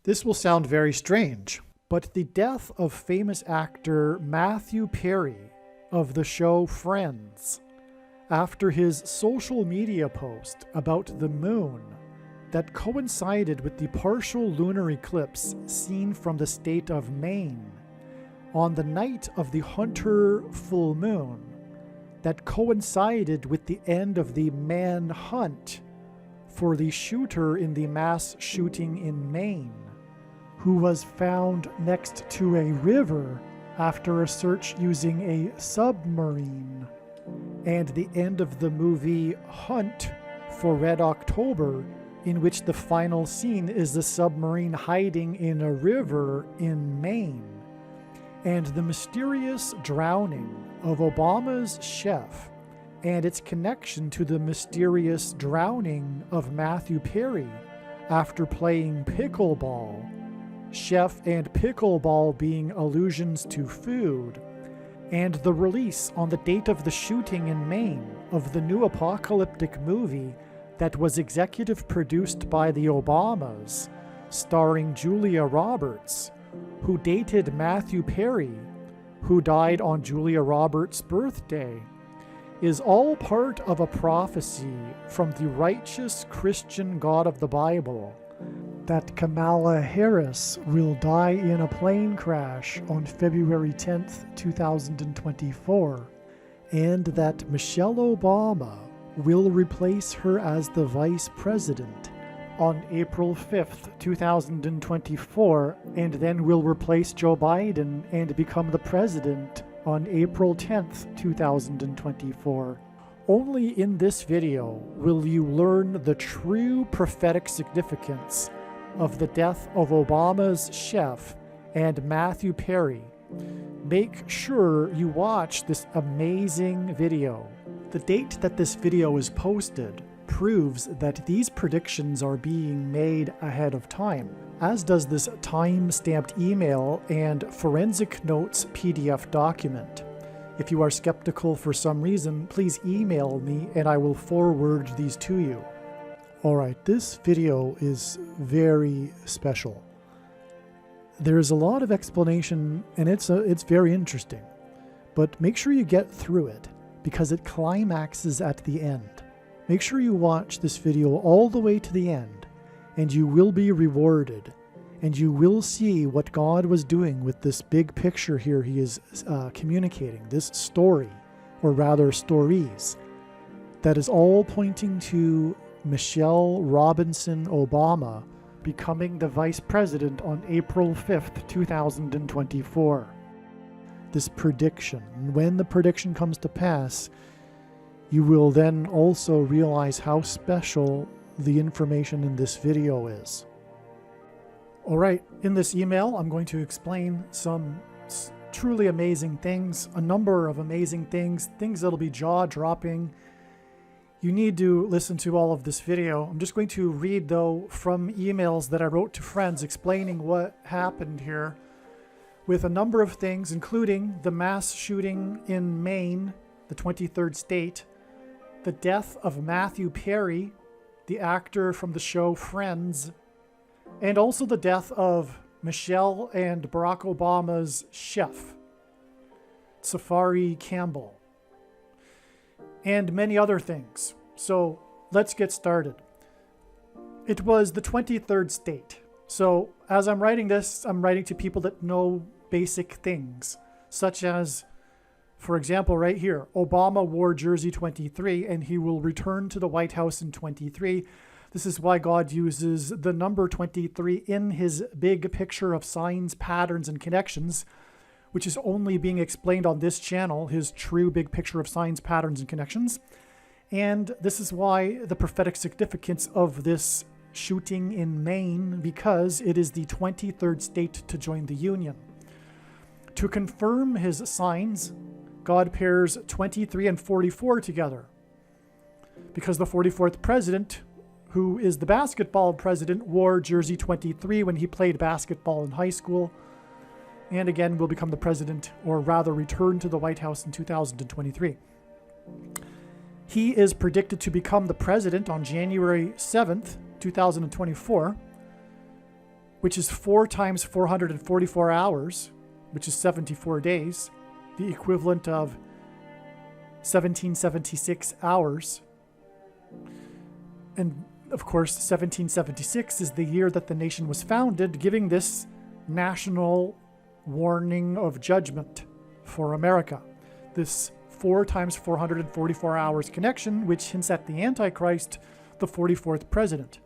This will sound very strange, but the death of famous actor Matthew Perry of the show Friends, after his social media post about the moon that coincided with the partial lunar eclipse seen from the state of Maine on the night of the Hunter full moon, that coincided with the end of the manhunt for the shooter in the mass shooting in Maine, who was found next to a river after a search using a submarine, and the end of the movie Hunt for Red October, in which the final scene is the submarine hiding in a river in Maine, and the mysterious drowning of Obama's chef and its connection to the mysterious drowning of Matthew Perry after playing pickleball, chef and pickleball being allusions to food, and the release on the date of the shooting in Maine of the new apocalyptic movie that was executive produced by the Obamas, starring Julia Roberts, who dated Matthew Perry, who died on Julia Roberts' birthday, is all part of a prophecy from the righteous Christian God of the Bible that Kamala Harris will die in a plane crash on February 10th, 2024, and that Michelle Obama will replace her as the vice president on April 5th, 2024, and then will replace Joe Biden and become the president on April 10th, 2024. Only in this video will you learn the true prophetic significance of the death of Obama's chef and Matthew Perry. Make sure you watch this amazing video. The date that this video is posted proves that these predictions are being made ahead of time, as does this time-stamped email and forensic notes PDF document. If you are skeptical for some reason, please email me and I will forward these to you. Alright, this video is very special. There is a lot of explanation and it's very interesting, but make sure you get through it because it climaxes at the end. Make sure you watch this video all the way to the end and you will be rewarded and you will see what God was doing with this big picture here he is communicating, this story, or rather stories, that is all pointing to Michelle Robinson Obama becoming the vice president on April 5th, 2024. This prediction, and when the prediction comes to pass, you will then also realize how special the information in this video is. Alright, in this email I'm going to explain some truly amazing things, a number of amazing things that'll be jaw-dropping. You need to listen to all of this video. I'm just going to read, though, from emails that I wrote to friends explaining what happened here, with a number of things, including the mass shooting in Maine, the 23rd state, the death of Matthew Perry, the actor from the show Friends, and also the death of Michelle and Barack Obama's chef, Safari Campbell, and many other things. So let's get started. It was the 23rd state. So as I'm writing this, I'm writing to people that know basic things, such as, for example, right here, Obama wore jersey 23 and he will return to the White House in 23. This is why God uses the number 23 in his big picture of signs, patterns, and connections, which is only being explained on this channel, his true big picture of signs, patterns, and connections. And this is why the prophetic significance of this shooting in Maine, because it is the 23rd state to join the Union. To confirm his signs, God pairs 23 and 44 together, because the 44th president, who is the basketball president, wore jersey 23 when he played basketball in high school, and again will become the president, or rather return to the White House in 2023. He is predicted to become the president on January 7th, 2024, which is 4 times 444 hours, which is 74 days, the equivalent of 1776 hours. And of course, 1776 is the year that the nation was founded, giving this national warning of judgment for America. This 4 times 444 hours connection, which hints at the Antichrist, the 44th president.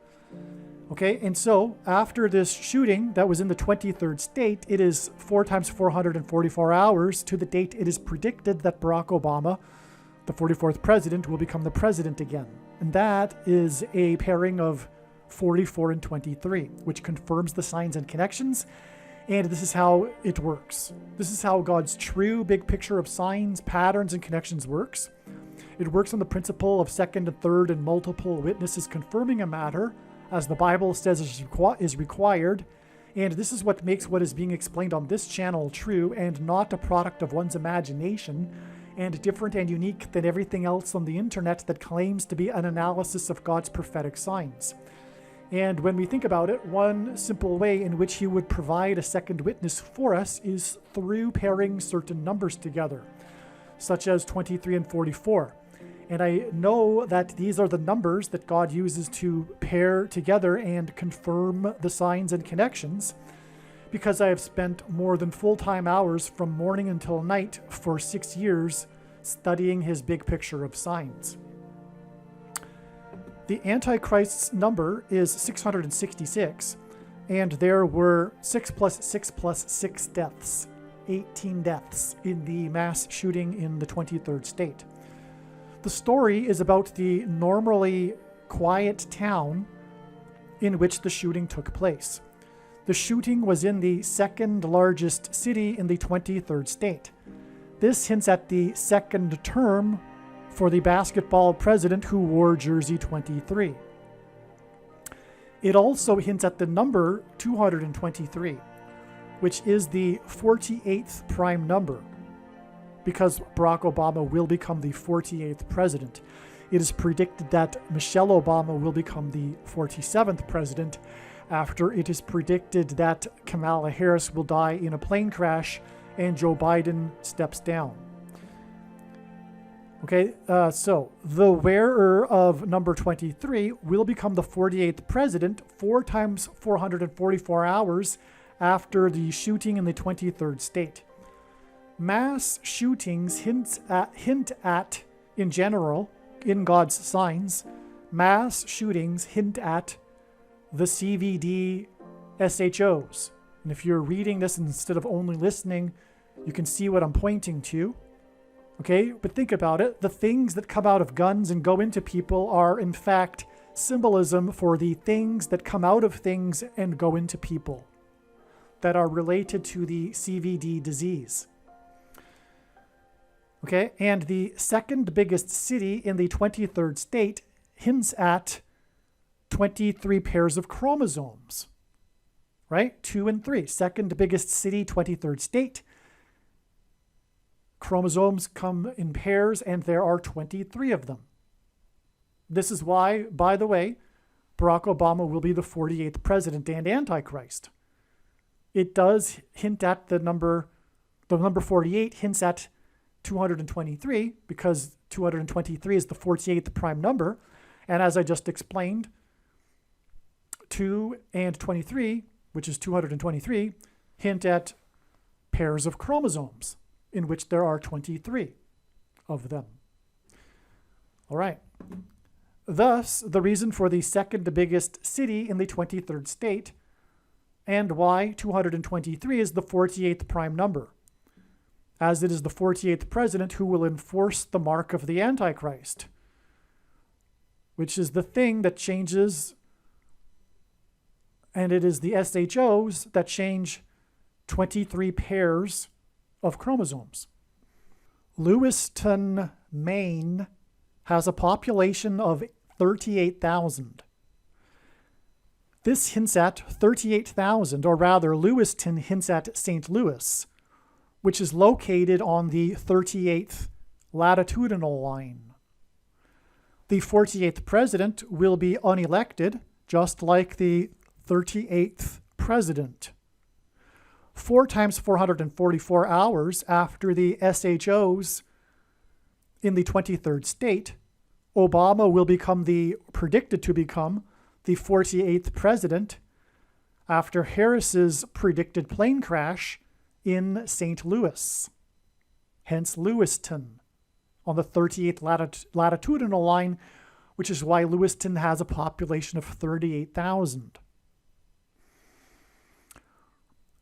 Okay, and so after this shooting that was in the 23rd state, it is 4 times 444 hours to the date it is predicted that Barack Obama, the 44th president, will become the president again. And that is a pairing of 44 and 23, which confirms the signs and connections. And this is how it works. This is how God's true big picture of signs, patterns, and connections works. It works on the principle of second and third and multiple witnesses confirming a matter, as the Bible says is required. And this is what makes what is being explained on this channel true and not a product of one's imagination, and different and unique than everything else on the internet that claims to be an analysis of God's prophetic signs. And when we think about it, one simple way in which he would provide a second witness for us is through pairing certain numbers together, such as 23 and 44. And I know that these are the numbers that God uses to pair together and confirm the signs and connections, because I have spent more than full-time hours from morning until night for 6 years studying his big picture of signs. The Antichrist's number is 666, and there were 6 plus 6 plus 6 deaths, 18 deaths in the mass shooting in the 23rd state. The story is about the normally quiet town in which the shooting took place. The shooting was in the second largest city in the 23rd state. This hints at the second term for the basketball president who wore jersey 23. It also hints at the number 223, which is the 48th prime number, because Barack Obama will become the 48th president. It is predicted that Michelle Obama will become the 47th president, after it is predicted that Kamala Harris will die in a plane crash and Joe Biden steps down. Okay, so the wearer of number 23 will become the 48th president 4 times 444 hours after the shooting in the 23rd state. Mass shootings hint at, in general, in God's signs, mass shootings hint at the CVD SHOs. And if you're reading this instead of only listening, you can see what I'm pointing to. Okay, but think about it. The things that come out of guns and go into people are, in fact, symbolism for the things that come out of things and go into people that are related to the CVD disease. Okay, and the second biggest city in the 23rd state hints at 23 pairs of chromosomes, right? 2 and 3. Second biggest city, 23rd state. Chromosomes come in pairs, and there are 23 of them. This is why, by the way, Barack Obama will be the 48th president and Antichrist. It does hint at the number 48 hints at 223, because 223 is the 48th prime number. And as I just explained, 2 and 23, which is 223, hint at pairs of chromosomes, in which there are 23 of them. All right. Thus, the reason for the second biggest city in the 23rd state, and why 223 is the 48th prime number, as it is the 48th president who will enforce the mark of the Antichrist, which is the thing that changes, and it is the SHOs that change 23 pairs of chromosomes. Lewiston, Maine has a population of 38,000. This hints at 38,000, or rather Lewiston hints at St. Louis, which is located on the 38th latitudinal line. The 48th president will be unelected, just like the 38th president. 4 times 444 hours after the SHOs in the 23rd state, Obama will become predicted to become the 48th president after Harris's predicted plane crash in St. Louis, hence Lewiston, on the 38th latitudinal line, which is why Lewiston has a population of 38,000.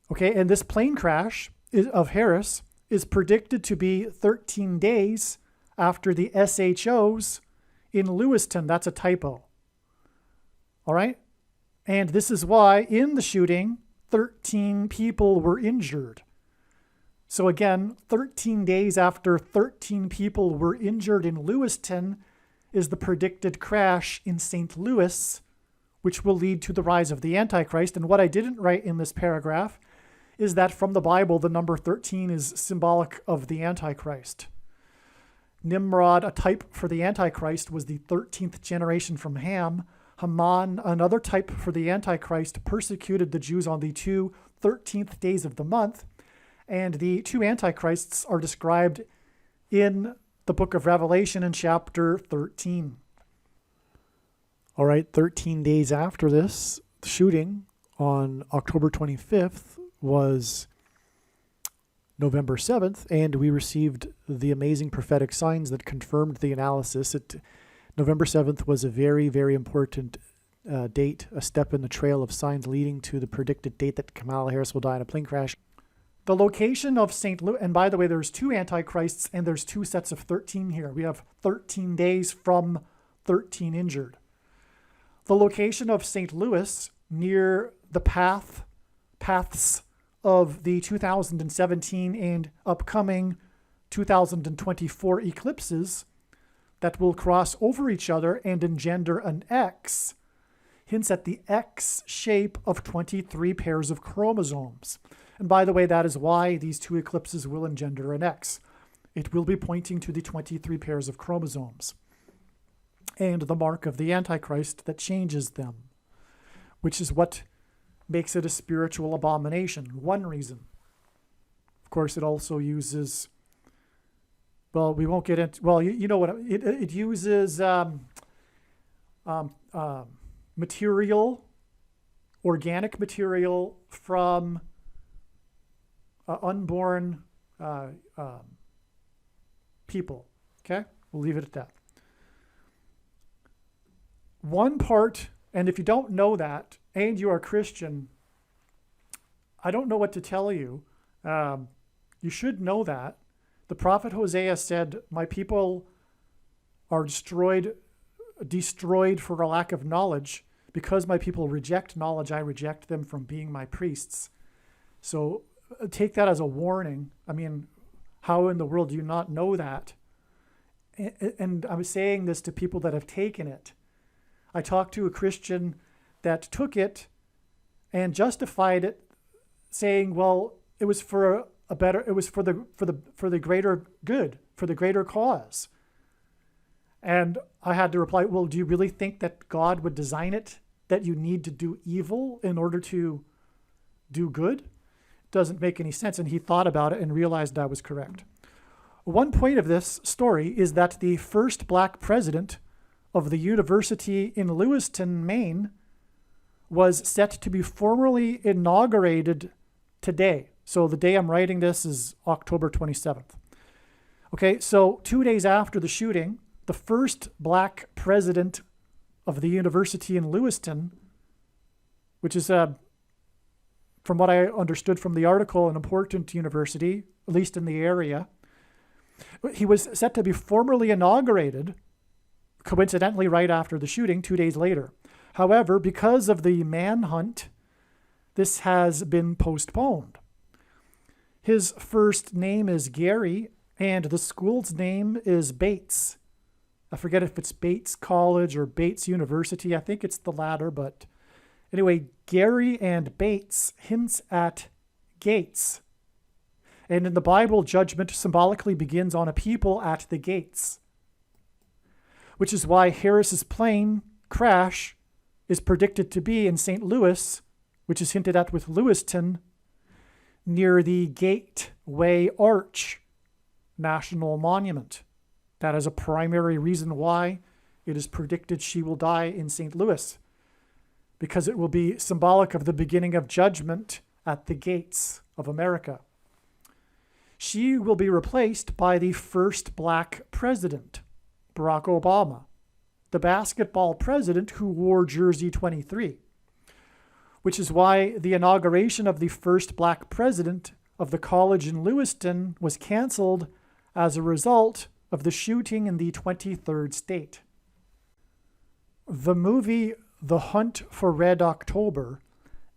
Okay, and this plane crash of Harris is predicted to be 13 days after the SHOs in Lewiston. That's a typo. All right? And this is why in the shooting, 13 people were injured. So again, 13 days after 13 people were injured in Lewiston is the predicted crash in St. Louis, which will lead to the rise of the Antichrist. And what I didn't write in this paragraph is that from the Bible, the number 13 is symbolic of the Antichrist. Nimrod, a type for the Antichrist, was the 13th generation from Ham. Haman, another type for the Antichrist, persecuted the Jews on the 13th days of the month. And the 2 Antichrists are described in the book of Revelation in chapter 13. All right, 13 days after this shooting on October 25th was November 7th, and we received the amazing prophetic signs that confirmed the analysis. November 7th was a very, very important date, a step in the trail of signs leading to the predicted date that Kamala Harris will die in a plane crash. The location of St. Louis, and by the way, there's 2 Antichrists and there's 2 sets of 13 here. We have 13 days from 13 injured. The location of St. Louis near the paths of the 2017 and upcoming 2024 eclipses that will cross over each other and engender an X hints at the X shape of 23 pairs of chromosomes. And by the way, that is why these 2 eclipses will engender an X. It will be pointing to the 23 pairs of chromosomes and the mark of the Antichrist that changes them, which is what makes it a spiritual abomination. One reason. Of course, it also uses, well, we won't get into, well, you know what, it uses material, organic material from unborn people. Okay? We'll leave it at that. One part, and if you don't know that, and you are a Christian, I don't know what to tell you. You should know that. The prophet Hosea said, my people are destroyed for a lack of knowledge. Because my people reject knowledge, I reject them from being my priests. So take that as a warning. I mean, how in the world do you not know that? And I'm saying this to people that have taken it. I talked to a Christian that took it and justified it, saying, "Well, it was for the greater good, for the greater cause." And I had to reply, "Well, do you really think that God would design it that you need to do evil in order to do good? It doesn't make any sense." And he thought about it and realized I was correct. One point of this story is that the first black president of the university in Lewiston, Maine, was set to be formally inaugurated today. So the day I'm writing this is October 27th. Okay, so 2 days after the shooting, the first black president of the university in Lewiston, which is, from what I understood from the article, an important university, at least in the area, he was set to be formally inaugurated, coincidentally right after the shooting, 2 days later. However, because of the manhunt, this has been postponed. His first name is Gary, and the school's name is Bates. I forget if it's Bates College or Bates University. I think it's the latter, but anyway, Gary and Bates hints at gates. And in the Bible, judgment symbolically begins on a people at the gates, which is why Harris's plane crash is predicted to be in St. Louis which is hinted at with Lewiston, near the Gateway Arch National Monument. That is a primary reason why it is predicted she will die in St. Louis, because it will be symbolic of the beginning of judgment at the gates of America. She will be replaced by the first black president, Barack Obama, the basketball president who wore jersey 23, which is why the inauguration of the first black president of the college in Lewiston was canceled as a result of the shooting in the 23rd state. The movie The Hunt for Red October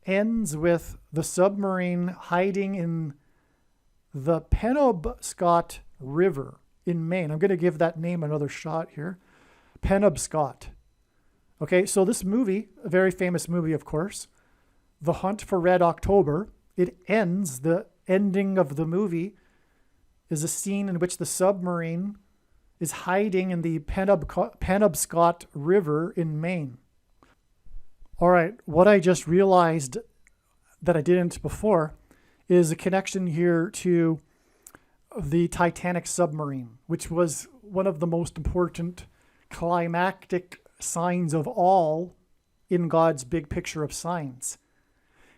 ends with the submarine hiding in the Penobscot River in Maine. I'm going to give that name another shot here. Penobscot. Okay, so this movie, a very famous movie, of course, The Hunt for Red October, it ends, the ending of the movie is a scene in which the submarine is hiding in the Penobscot River in Maine. All right, what I just realized that I didn't before is a connection here to the Titanic submarine, which was one of the most important climactic signs of all in God's big picture of signs.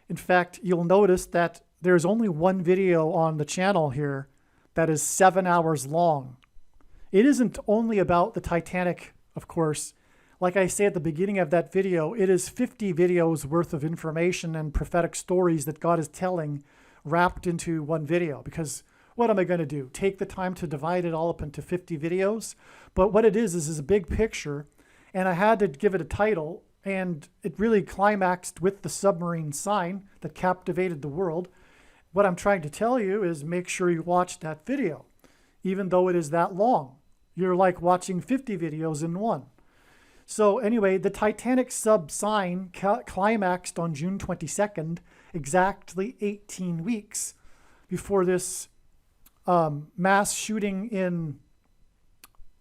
In fact, you'll notice that there's only one video on the channel here that is 7 hours long. It isn't only about the Titanic, of course. Like I say at the beginning of that video, it is 50 videos worth of information and prophetic stories that God is telling wrapped into one video. Because what am I going to do? Take the time to divide it all up into 50 videos? But what it is a big picture, and I had to give it a title, and it really climaxed with the submarine sign that captivated the world. What I'm trying to tell you is make sure you watch that video, even though it is that long. You're like watching 50 videos in one. So anyway, the Titanic sub sign climaxed on June 22nd, exactly 18 weeks before this mass shooting in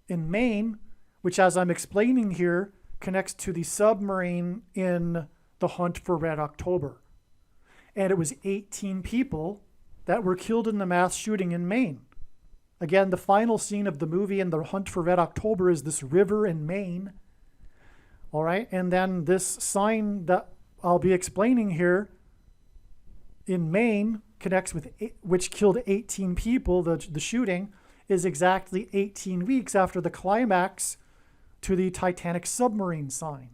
Maine, which, as I'm explaining here, connects to the submarine in The Hunt for Red October. And it was 18 people that were killed in the mass shooting in Maine. Again, the final scene of the movie in The Hunt for Red October is this river in Maine. All right, and then this sign that I'll be explaining here in Maine connects with, which killed 18 people, the shooting, is exactly 18 weeks after the climax to the Titanic submarine sign.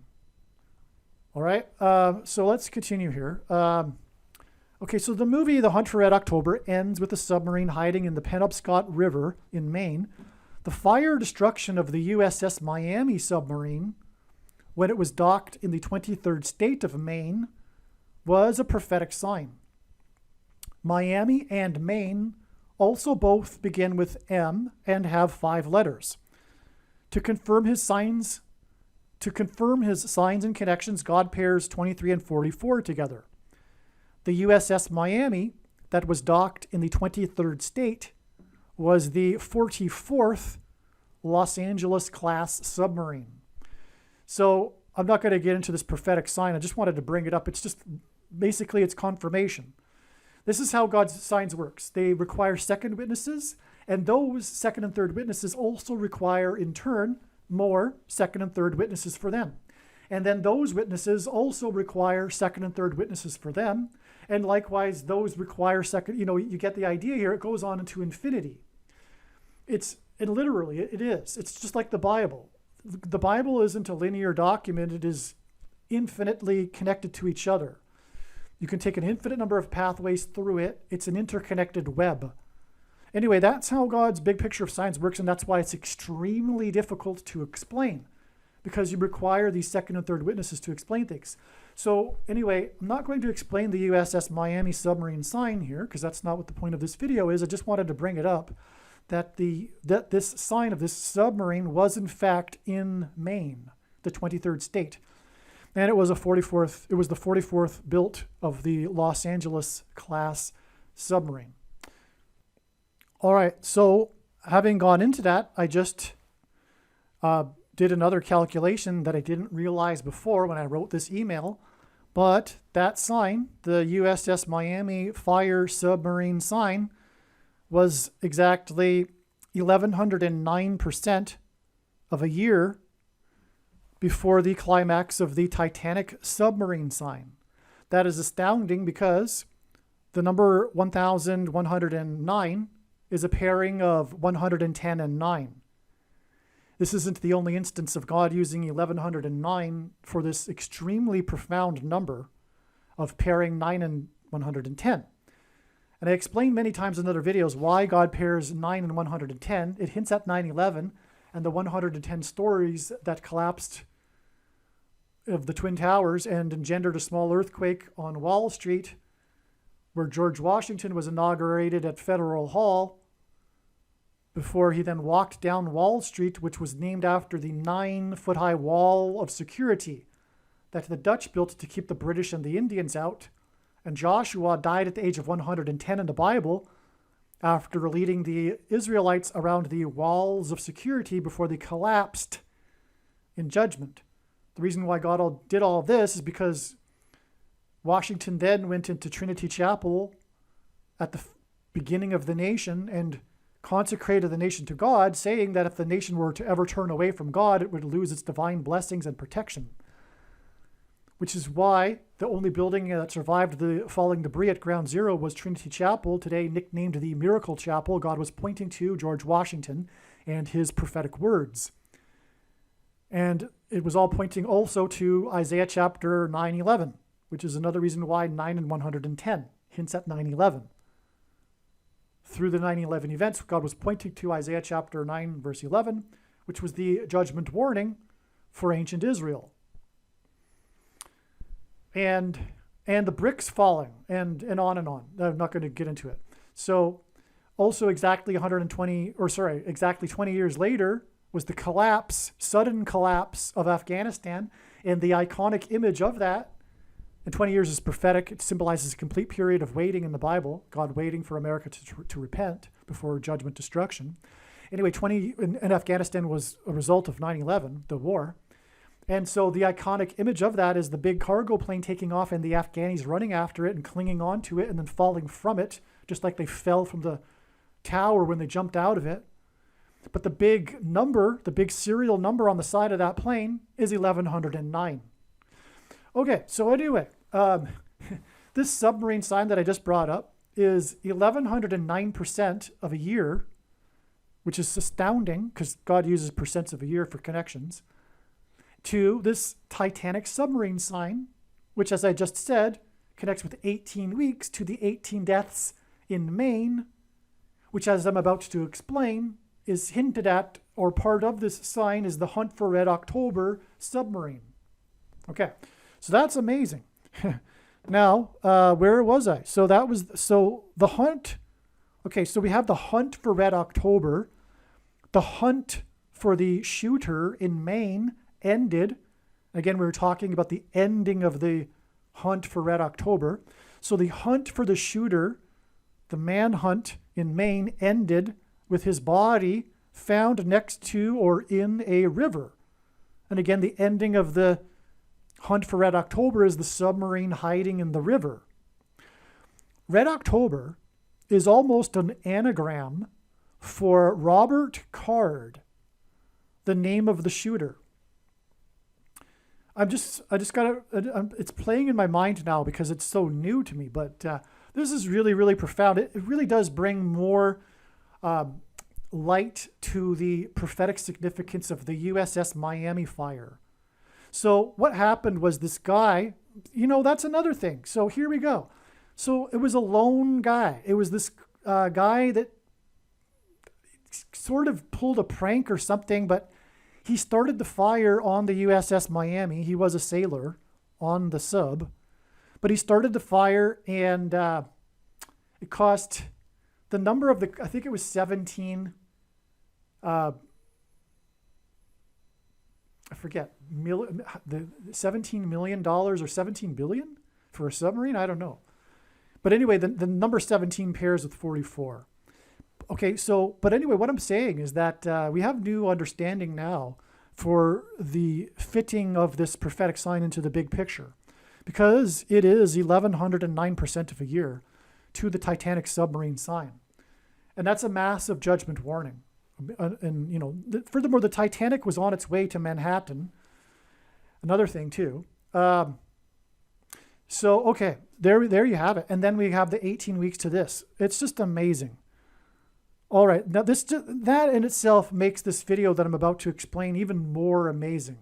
All right, so let's continue here. Okay, so the movie The Hunt for Red October ends with a submarine hiding in the Penobscot River in Maine. The fire destruction of the USS Miami submarine, when it was docked in the 23rd state of Maine, was a prophetic sign. Miami and Maine also both begin with M and have 5 letters. To confirm his signs and connections, God pairs 23 and 44 together. The USS Miami, that was docked in the 23rd state, was the 44th Los Angeles class submarine. So I'm not going to get into this prophetic sign. I just wanted to bring it up. It's just basically it's confirmation. This is how God's signs works. They require second witnesses, and those second and third witnesses also require, in turn, more second and third witnesses for them. And then those witnesses also require second and third witnesses for them. And likewise, those require second, you get the idea here. It goes on into infinity. It is. It's just like the Bible. The Bible isn't a linear document. It is infinitely connected to each other. You can take an infinite number of pathways through it. It's an interconnected web. Anyway, that's how God's big picture of signs works, and that's why it's extremely difficult to explain, because you require these second and third witnesses to explain things. So anyway, I'm not going to explain the USS Miami submarine sign here, because that's not what the point of this video is. I just wanted to bring it up that this sign of this submarine was in fact in Maine, the 23rd state. And it was the 44th built of the Los Angeles class submarine. All right, so having gone into that, I just did another calculation that I didn't realize before when I wrote this email. But that sign, the USS Miami fire submarine sign, was exactly 1109% of a year before the climax of the Titanic submarine sign. That is astounding because the number 1109 is a pairing of 110 and 9. This isn't the only instance of God using 1109 for this extremely profound number of pairing 9 and 110. And I explained many times in other videos why God pairs 9 and 110. It hints at 9/11 and the 110 stories that collapsed of the Twin Towers and engendered a small earthquake on Wall Street, where George Washington was inaugurated at Federal Hall before he then walked down Wall Street, which was named after the 9-foot-high wall of security that the Dutch built to keep the British and the Indians out. And Joshua died at the age of 110 in the Bible after leading the Israelites around the walls of security before they collapsed in judgment. The reason why God did all this is because Washington then went into Trinity Chapel at the beginning of the nation and consecrated the nation to God, saying that if the nation were to ever turn away from God, it would lose its divine blessings and protection. Which is why the only building that survived the falling debris at Ground Zero was Trinity Chapel, today nicknamed the Miracle Chapel. God was pointing to George Washington and his prophetic words. And it was all pointing also to Isaiah chapter 9:11, which is another reason why 9 and 110 hints at 9/11. Through the 9/11 events, God was pointing to Isaiah chapter 9, verse 11, which was the judgment warning for ancient Israel. And the bricks falling, and on and on. I'm not going to get into it. So also exactly 20 years later was the sudden collapse of Afghanistan, and the iconic image of that. And 20 years is prophetic. It symbolizes a complete period of waiting in the Bible, God waiting for America to repent before judgment destruction. Anyway, 20 in Afghanistan was a result of 9/11, the war. And so the iconic image of that is the big cargo plane taking off and the Afghanis running after it and clinging onto it and then falling from it, just like they fell from the tower when they jumped out of it. But the big number, the big serial number on the side of that plane is 1109. Okay, so anyway, this submarine sign that I just brought up is 1109% of a year, which is astounding because God uses percents of a year for connections, to this Titanic submarine sign, which, as I just said, connects with 18 weeks to the 18 deaths in Maine, which, as I'm about to explain, is hinted at, or part of this sign is the Hunt for Red October submarine. Okay, so that's amazing. Now, where was I? So the hunt. Okay, so we have the Hunt for Red October. The hunt for the shooter in Maine ended. Again, we were talking about the ending of the Hunt for Red October. So the hunt for the shooter, the manhunt in Maine, ended with his body found next to or in a river. And again, the ending of the Hunt for Red October is the submarine hiding in the river. Red October is almost an anagram for Robert Card, the name of the shooter. I just got to, it's playing in my mind now because it's so new to me, but this is really, really profound. It really does bring more light to the prophetic significance of the USS Miami fire. So what happened was this guy, that's another thing. So here we go. So it was a lone guy. It was this guy that sort of pulled a prank or something, but he started the fire on the USS Miami. He was a sailor on the sub, but he started the fire, and it cost the number of I think it was 17, I forget, the $17 million or 17 billion for a submarine? I don't know. But anyway, the number 17 pairs with 44. Okay, so, but anyway, what I'm saying is that we have new understanding now for the fitting of this prophetic sign into the big picture. because it is 1109% of a year to the Titanic submarine sign. And that's a massive judgment warning. And, you know, furthermore, the Titanic was on its way to Manhattan. Another thing, too. So, okay, there you have it. And then we have the 18 weeks to this. It's just amazing. All right, now that in itself makes this video that I'm about to explain even more amazing.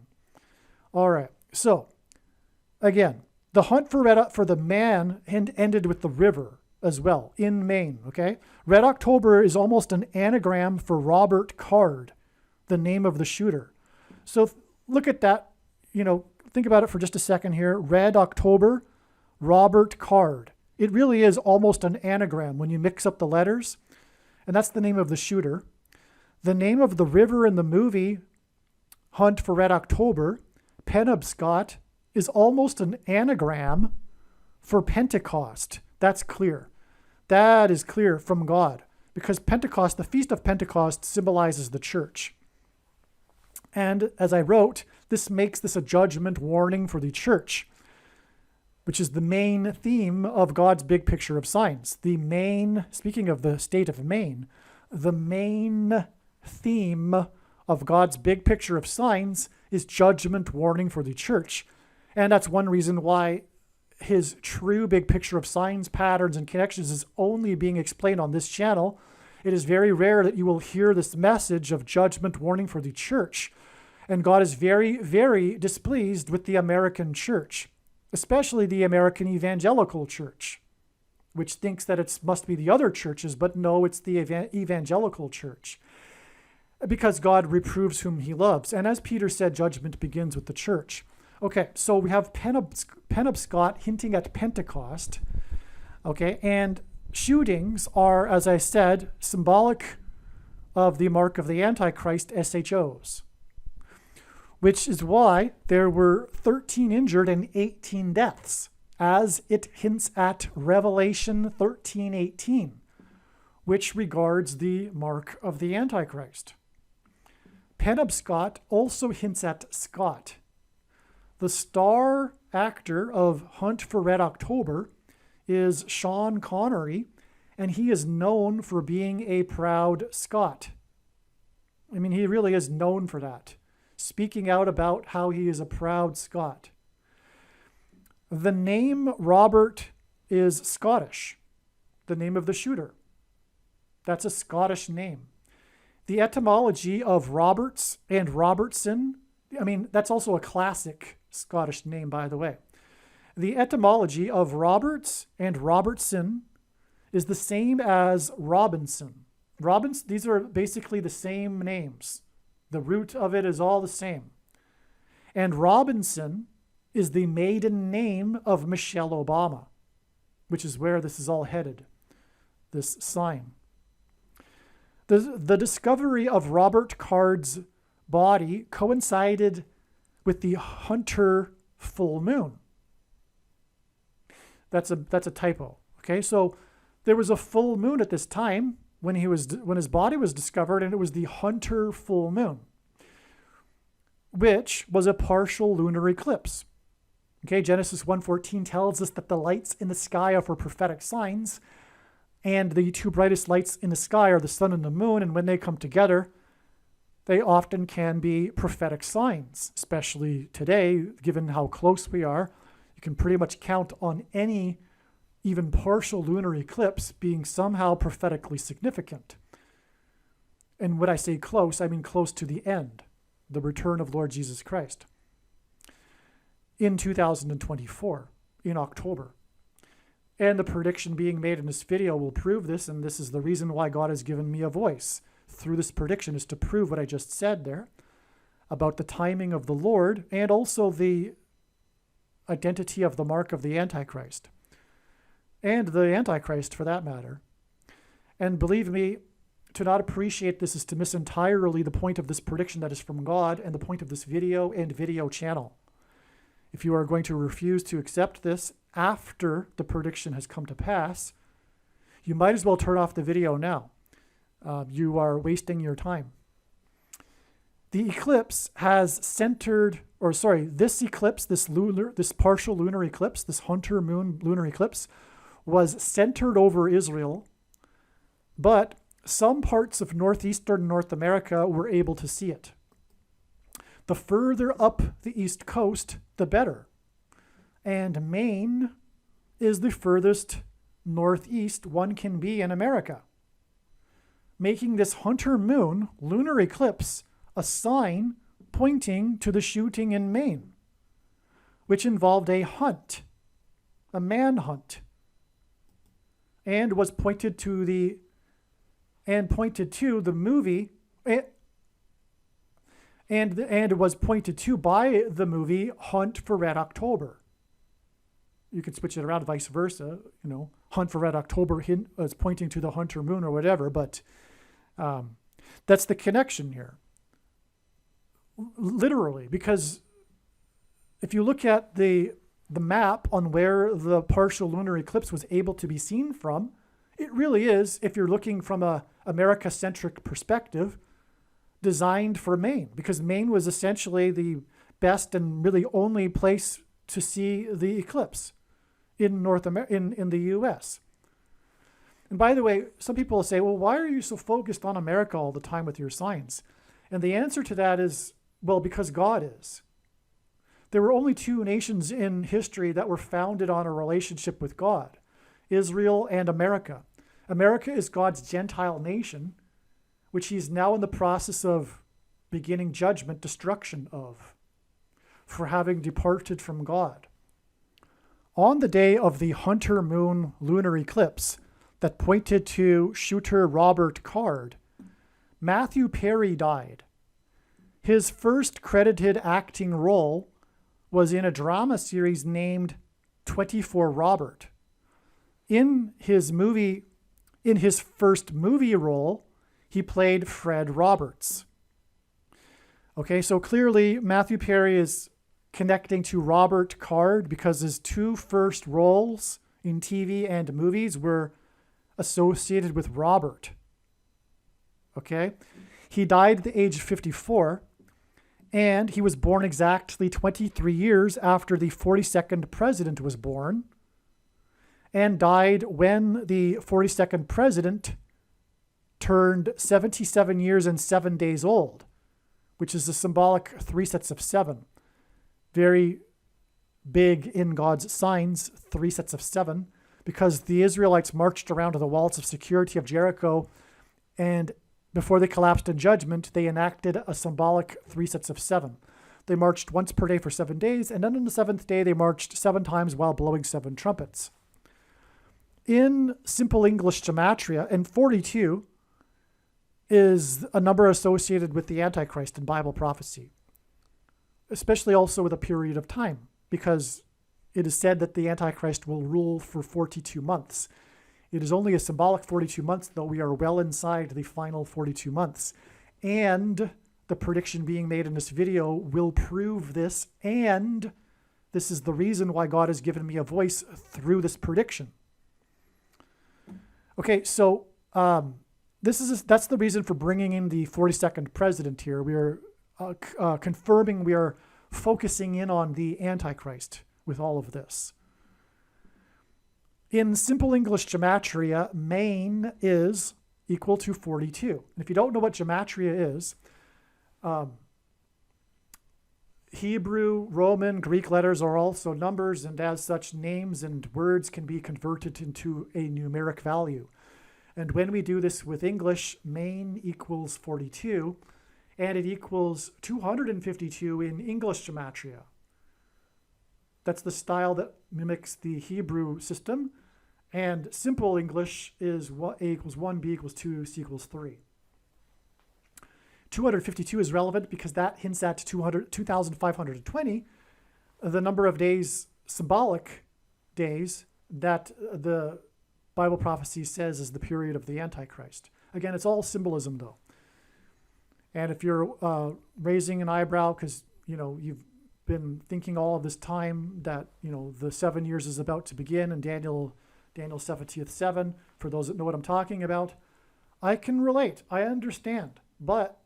All right, so again, the hunt for the man ended with the river as well in Maine, okay? Red October is almost an anagram for Robert Card, the name of the shooter. So look at that, you know, think about it for just a second here. Red October, Robert Card. It really is almost an anagram when you mix up the letters, and that's the name of the shooter. The name of the river in the movie Hunt for Red October, Penobscot, is almost an anagram for Pentecost. That's clear. That is clear from God, because Pentecost, the Feast of Pentecost, symbolizes the church. And as I wrote, this makes this a judgment warning for the church, which is the main theme of God's big picture of signs. Speaking of the state of Maine, the main theme of God's big picture of signs is judgment warning for the church. And that's one reason why his true big picture of signs, patterns, and connections is only being explained on this channel. It is very rare that you will hear this message of judgment warning for the church. And God is very, very displeased with the American church, especially the American evangelical church, which thinks that it must be the other churches, but no, it's the evangelical church, because God reproves whom he loves. And as Peter said, judgment begins with the church. Okay, so we have Penobscot hinting at Pentecost, okay, and shootings are, as I said, symbolic of the mark of the Antichrist, SHOs, which is why there were 13 injured and 18 deaths, as it hints at Revelation 13:18, which regards the mark of the Antichrist. Penobscot also hints at Scott. The star actor of Hunt for Red October is Sean Connery, and he is known for being a proud Scot. I mean, he really is known for that, speaking out about how he is a proud Scot. The name Robert is Scottish, the name of the shooter. That's a Scottish name. The etymology of Roberts and Robertson, I mean, that's also a classic Scottish name, by the way. The etymology of Roberts and Robertson is the same as Robinson. These are basically the same names. The root of it is all the same. And Robinson is the maiden name of Michelle Obama, which is where this is all headed, this sign. The discovery of Robert Card's body coincided with the Hunter full moon. That's a typo. Okay, so there was a full moon at this time when his body was discovered, and it was the Hunter full moon, which was a partial lunar eclipse. Okay, Genesis 1:14 tells us that the lights in the sky are for prophetic signs, and the two brightest lights in the sky are the sun and the moon, and when they come together, they often can be prophetic signs, especially today, given how close we are. You can pretty much count on any even partial lunar eclipse being somehow prophetically significant. And when I say close, I mean close to the end, the return of Lord Jesus Christ, in 2024, in October. And the prediction being made in this video will prove this, and this is the reason why God has given me a voice through this prediction, is to prove what I just said there about the timing of the Lord and also the identity of the mark of the Antichrist, and the Antichrist for that matter. And believe me, to not appreciate this is to miss entirely the point of this prediction that is from God and the point of this video and video channel. If you are going to refuse to accept this after the prediction has come to pass, you might as well turn off the video now. You are wasting your time. The eclipse has centered, this eclipse, this partial lunar eclipse, this Hunter Moon lunar eclipse, was centered over Israel, but some parts of northeastern North America were able to see it. The further up the east coast, the better. And Maine is the furthest northeast one can be in America, making this Hunter Moon lunar eclipse a sign pointing to the shooting in Maine, which involved a hunt, a manhunt, and was pointed to the movie, and was pointed to by the movie Hunt for Red October. You could switch it around, vice versa. Hunt for Red October is pointing to the Hunter Moon or whatever, but that's the connection here. Literally, because if you look at the map on where the partial lunar eclipse was able to be seen from, it really is, if you're looking from a America-centric perspective, designed for Maine, because Maine was essentially the best and really only place to see the eclipse in the U.S. And by the way, some people will say, well, why are you so focused on America all the time with your signs? And the answer to that is, well, because God is. There were only two nations in history that were founded on a relationship with God, Israel and America. America is God's Gentile nation, which he's now in the process of beginning judgment, destruction of, for having departed from God. On the day of the Hunter Moon lunar eclipse that pointed to shooter Robert Card, Matthew Perry died. His first credited acting role was in a drama series named 24 Robert. In his first movie role, he played Fred Roberts. Okay, so clearly Matthew Perry is connecting to Robert Card because his two first roles in TV and movies were associated with Robert. Okay, he died at the age of 54, and he was born exactly 23 years after the 42nd president was born, and died when the 42nd president turned 77 years and 7 days old, which is the symbolic 3 sets of 7. Very big in God's signs, 3 sets of 7, because the Israelites marched around to the walls of security of Jericho, and before they collapsed in judgment, they enacted a symbolic 3 sets of 7. They marched once per day for 7 days, and then on the 7th day, they marched 7 times while blowing 7 trumpets. In Simple English Gematria, and 42 is a number associated with the Antichrist in Bible prophecy, especially also with a period of time, because it is said that the Antichrist will rule for 42 months. It is only a symbolic 42 months, though we are well inside the final 42 months. And the prediction being made in this video will prove this, and this is the reason why God has given me a voice through this prediction. Okay, so that's the reason for bringing in the 42nd president here. We are confirming, we are focusing in on the Antichrist with all of this. In Simple English Gematria, Maine is equal to 42. And if you don't know what Gematria is, Hebrew, Roman, Greek letters are also numbers, and as such, names and words can be converted into a numeric value. And when we do this with English, Maine equals 42, and it equals 252 in English Gematria. That's the style that mimics the Hebrew system. And simple English is A equals 1, B equals 2, C equals 3. 252 is relevant because that hints at 2,520, the number of days, symbolic days, that the Bible prophecy says is the period of the Antichrist. Again, it's all symbolism, though. And if you're raising an eyebrow because, you've been thinking all of this time that, the 7 years is about to begin and Daniel's 70th 7, for those that know what I'm talking about, I can relate. I understand. But,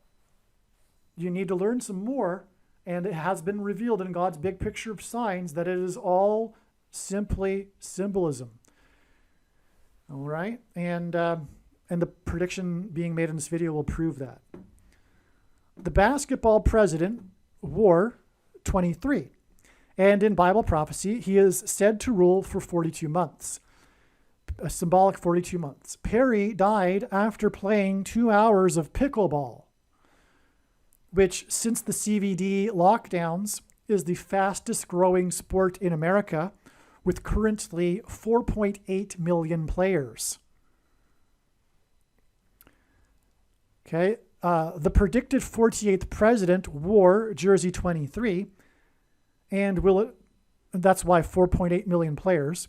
you need to learn some more. And it has been revealed in God's big picture of signs that it is all simply symbolism. All right? And the prediction being made in this video will prove that. The basketball president wore 23. And in Bible prophecy, he is said to rule for 42 months. A symbolic 42 months. Perry died after playing 2 hours of pickleball, which, since the CVD lockdowns, is the fastest growing sport in America, with currently 4.8 million players. Okay, the predicted 48th president wore jersey 23, and that's why 4.8 million players,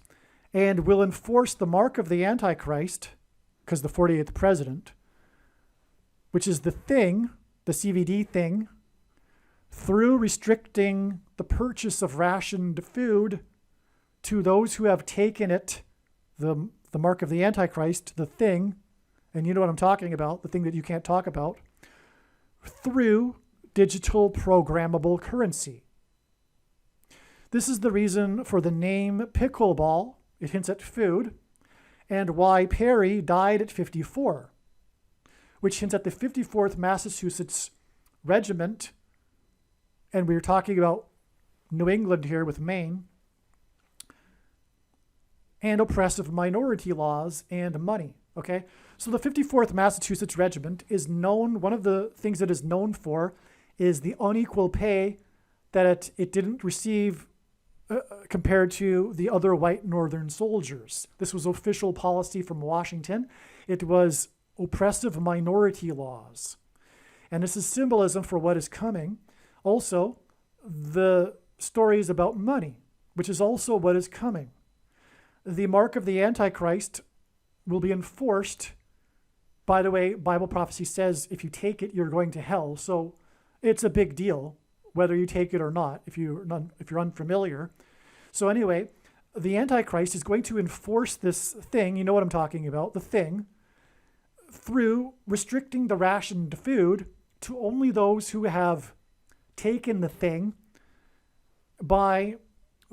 and will enforce the mark of the Antichrist, because the 48th president, which is the thing, the CVD thing, through restricting the purchase of rationed food to those who have taken it, the mark of the Antichrist, the thing, and you know what I'm talking about, the thing that you can't talk about, through digital programmable currency. This is the reason for the name pickleball. It hints at food, and why Perry died at 54, which hints at the 54th Massachusetts Regiment, and we're talking about New England here with Maine, and oppressive minority laws and money, okay? So the 54th Massachusetts Regiment is known, one of the things that is known for is the unequal pay that it didn't receive compared to the other white Northern soldiers. This was official policy from Washington. It was oppressive minority laws. And this is symbolism for what is coming. Also, the stories about money, which is also what is coming. The mark of the Antichrist will be enforced. By the way, Bible prophecy says if you take it, you're going to hell. So it's a big deal whether you take it or not, if you're unfamiliar. So anyway, the Antichrist is going to enforce this thing, you know what I'm talking about, the thing, through restricting the rationed food to only those who have taken the thing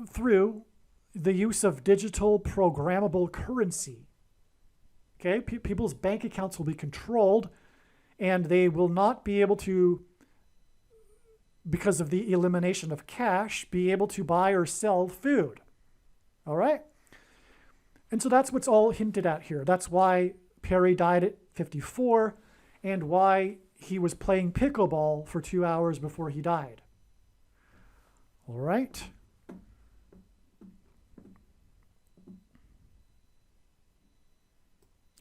through the use of digital programmable currency. Okay, people's bank accounts will be controlled, and they will not be able to, because of the elimination of cash, be able to buy or sell food. All right? And so that's what's all hinted at here. That's why Perry died at 54 and why he was playing pickleball for 2 hours before he died. All right?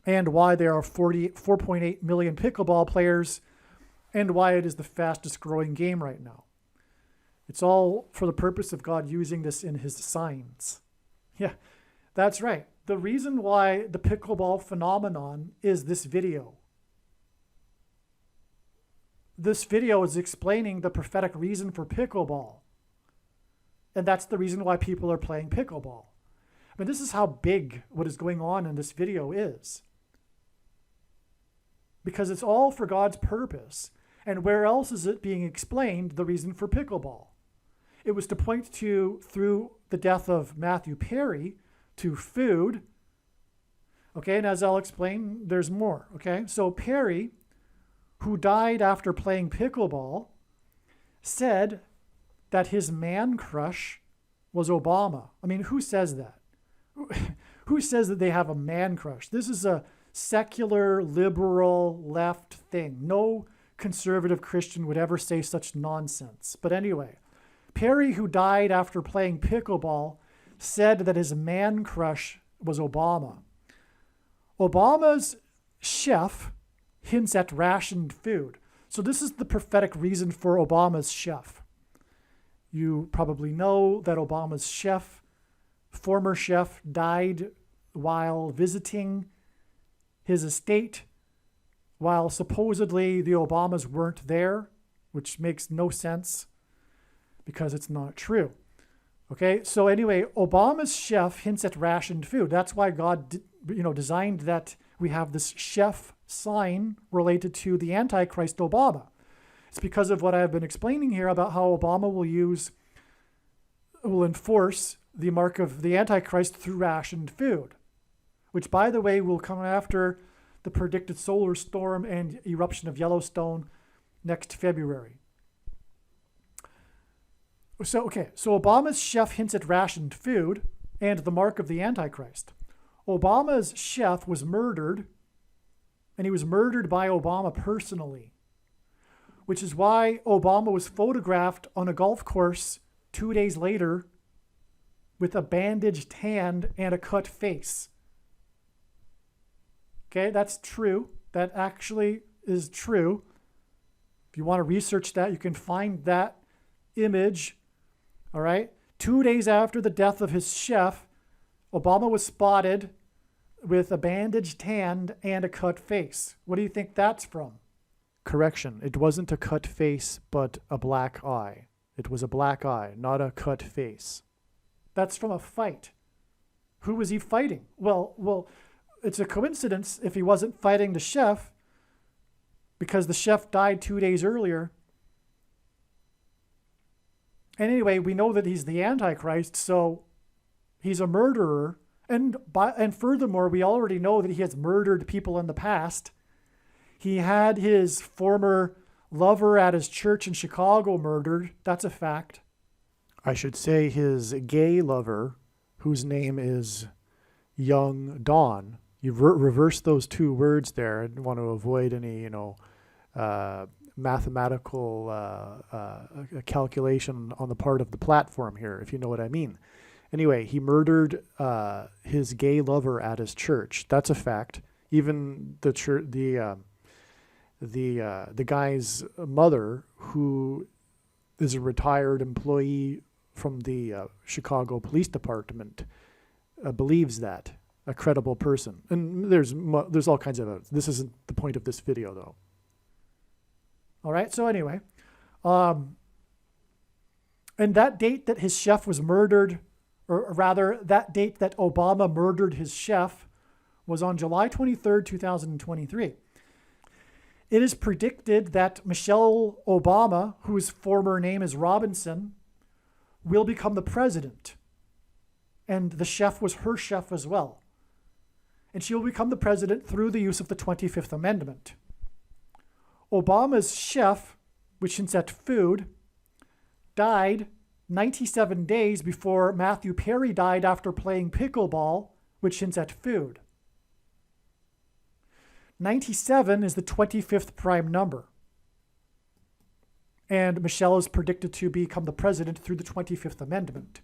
And why there are 4.8 million pickleball players, and why it is the fastest growing game right now. It's all for the purpose of God using this in his signs. Yeah, that's right. The reason why the pickleball phenomenon is this video. This video is explaining the prophetic reason for pickleball. And that's the reason why people are playing pickleball. I mean, this is how big what is going on in this video is. Because it's all for God's purpose. And where else is it being explained, the reason for pickleball? It was to point to, through the death of Matthew Perry, to food. Okay, and as I'll explain, there's more. Okay, so Perry, who died after playing pickleball, said that his man crush was Obama. I mean, who says that? Who says that they have a man crush? This is a secular, liberal, left thing. No conservative Christian would ever say such nonsense. But anyway, Perry, who died after playing pickleball, said that his man crush was Obama. Obama's chef hints at rationed food. So this is the prophetic reason for Obama's chef. You probably know that Obama's chef, former chef, died while visiting his estate, while supposedly the Obamas weren't there, which makes no sense because it's not true. Okay, so anyway, Obama's chef hints at rationed food. That's why God, designed that we have this chef sign related to the Antichrist Obama. It's because of what I've been explaining here about how Obama will enforce the mark of the Antichrist through rationed food, which, by the way, will come after the predicted solar storm and eruption of Yellowstone next February. So Obama's chef hints at rationed food and the mark of the Antichrist. Obama's chef was murdered, and he was murdered by Obama personally, which is why Obama was photographed on a golf course 2 days later with a bandaged hand and a cut face. Okay, that's true. That actually is true. If you want to research that, you can find that image. All right. 2 days after the death of his chef, Obama was spotted with a bandaged hand and a cut face. What do you think that's from? Correction. It wasn't a cut face, but a black eye. It was a black eye, not a cut face. That's from a fight. Who was he fighting? Well, it's a coincidence if he wasn't fighting the chef, because the chef died 2 days earlier. And anyway, we know that he's the Antichrist, so he's a murderer. And furthermore, we already know that he has murdered people in the past. He had his former lover at his church in Chicago murdered. That's a fact. I should say his gay lover, whose name is Young Dawn. You reverse those two words there. I want to avoid any, mathematical calculation on the part of the platform here, if you know what I mean. Anyway, he murdered his gay lover at his church. That's a fact. Even the church, the guy's mother, who is a retired employee from the Chicago Police Department, believes that. A credible person. And there's all kinds of evidence. This isn't the point of this video, though. All right, so anyway, and that date that his chef was murdered, or rather that date that Obama murdered his chef, was on July 23rd, 2023. It is predicted that Michelle Obama, whose former name is Robinson, will become the president. And the chef was her chef as well. And she will become the president through the use of the 25th Amendment. Obama's chef, which hints at food, died 97 days before Matthew Perry died after playing pickleball, which hints at food. 97 is the 25th prime number. And Michelle is predicted to become the president through the 25th Amendment.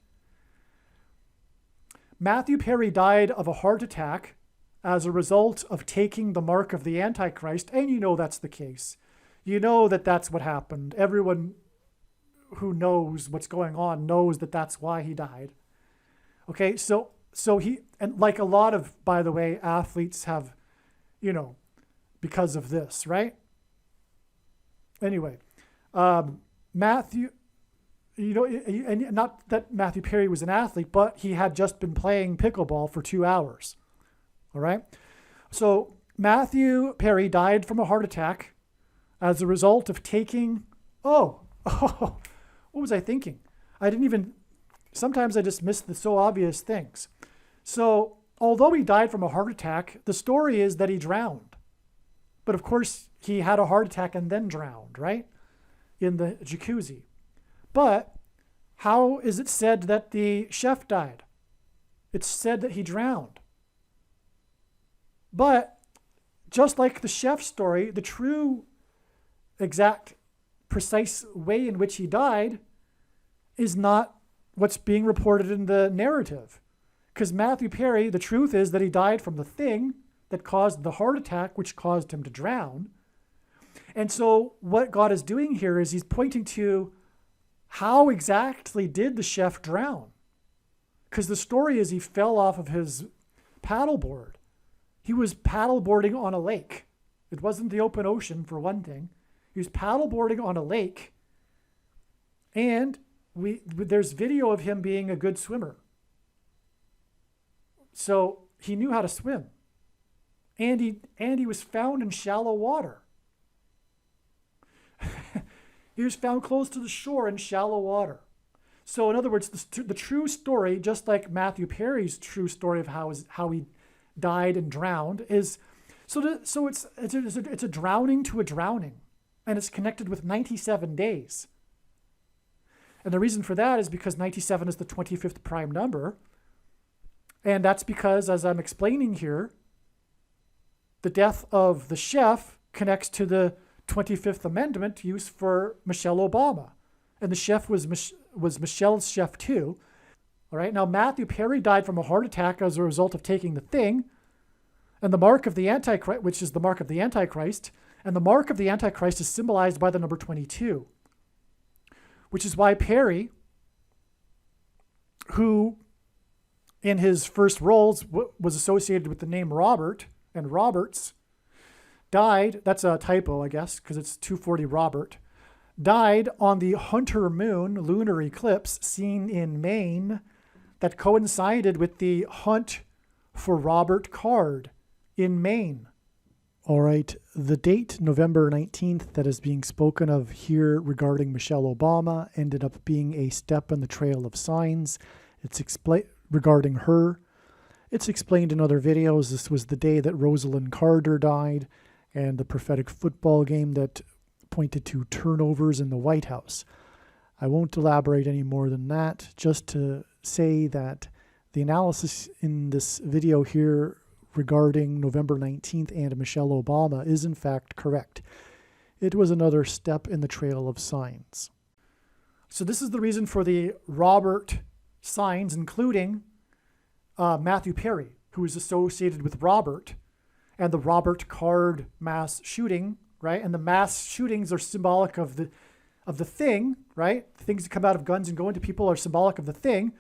Matthew Perry died of a heart attack as a result of taking the mark of the Antichrist, and you know that's the case. You know that that's what happened. Everyone who knows what's going on knows that that's why he died. Okay, so he, and like a lot of, by the way, athletes have, because of this, right? Anyway, Matthew, and not that Matthew Perry was an athlete, but he had just been playing pickleball for 2 hours. All right. So Matthew Perry died from a heart attack as a result of taking, what was I thinking? Sometimes I just miss the so obvious things. So although he died from a heart attack, the story is that he drowned. But of course, he had a heart attack and then drowned, right? In the jacuzzi. But how is it said that the chef died? It's said that he drowned. But just like the chef story, the true, exact, precise way in which he died is not what's being reported in the narrative. Because Matthew Perry, the truth is that he died from the thing that caused the heart attack, which caused him to drown. And so what God is doing here is he's pointing to how exactly did the chef drown? Because the story is he fell off of his paddleboard. He was paddleboarding on a lake. It wasn't the open ocean, for one thing. He was paddleboarding on a lake. And there's video of him being a good swimmer. So he knew how to swim. And he was found in shallow water. He was found close to the shore in shallow water. So in other words, the true story, just like Matthew Perry's true story of how he died and drowned, is it's a drowning to a drowning, and it's connected with 97 days. And the reason for that is because 97 is the 25th prime number, and that's because, as I'm explaining here, the death of the chef connects to the 25th Amendment used for Michelle Obama, and the chef was Michelle's chef too. All right. Now Matthew Perry died from a heart attack as a result of taking the thing, and the mark of the Antichrist, which is the mark of the Antichrist, and the mark of the Antichrist is symbolized by the number 22, which is why Perry, who in his first roles was associated with the name Robert and Roberts, died. That's a typo, I guess, because it's 240 Robert. Died on the Hunter Moon lunar eclipse seen in Maine that coincided with the hunt for Robert Card in Maine. All right, the date, November 19th, that is being spoken of here regarding Michelle Obama ended up being a step in the trail of signs. It's regarding her. It's explained in other videos. This was the day that Rosalind Carter died, and the prophetic football game that pointed to turnovers in the White House. I won't elaborate any more than that, just to say that the analysis in this video here regarding November 19th and Michelle Obama is in fact correct. It was another step in the trail of signs. So this is the reason for the Robert signs, including Matthew Perry, who is associated with Robert, and the Robert Card mass shooting, right? And the mass shootings are symbolic of the thing, right? The things that come out of guns and go into people are symbolic of the thing.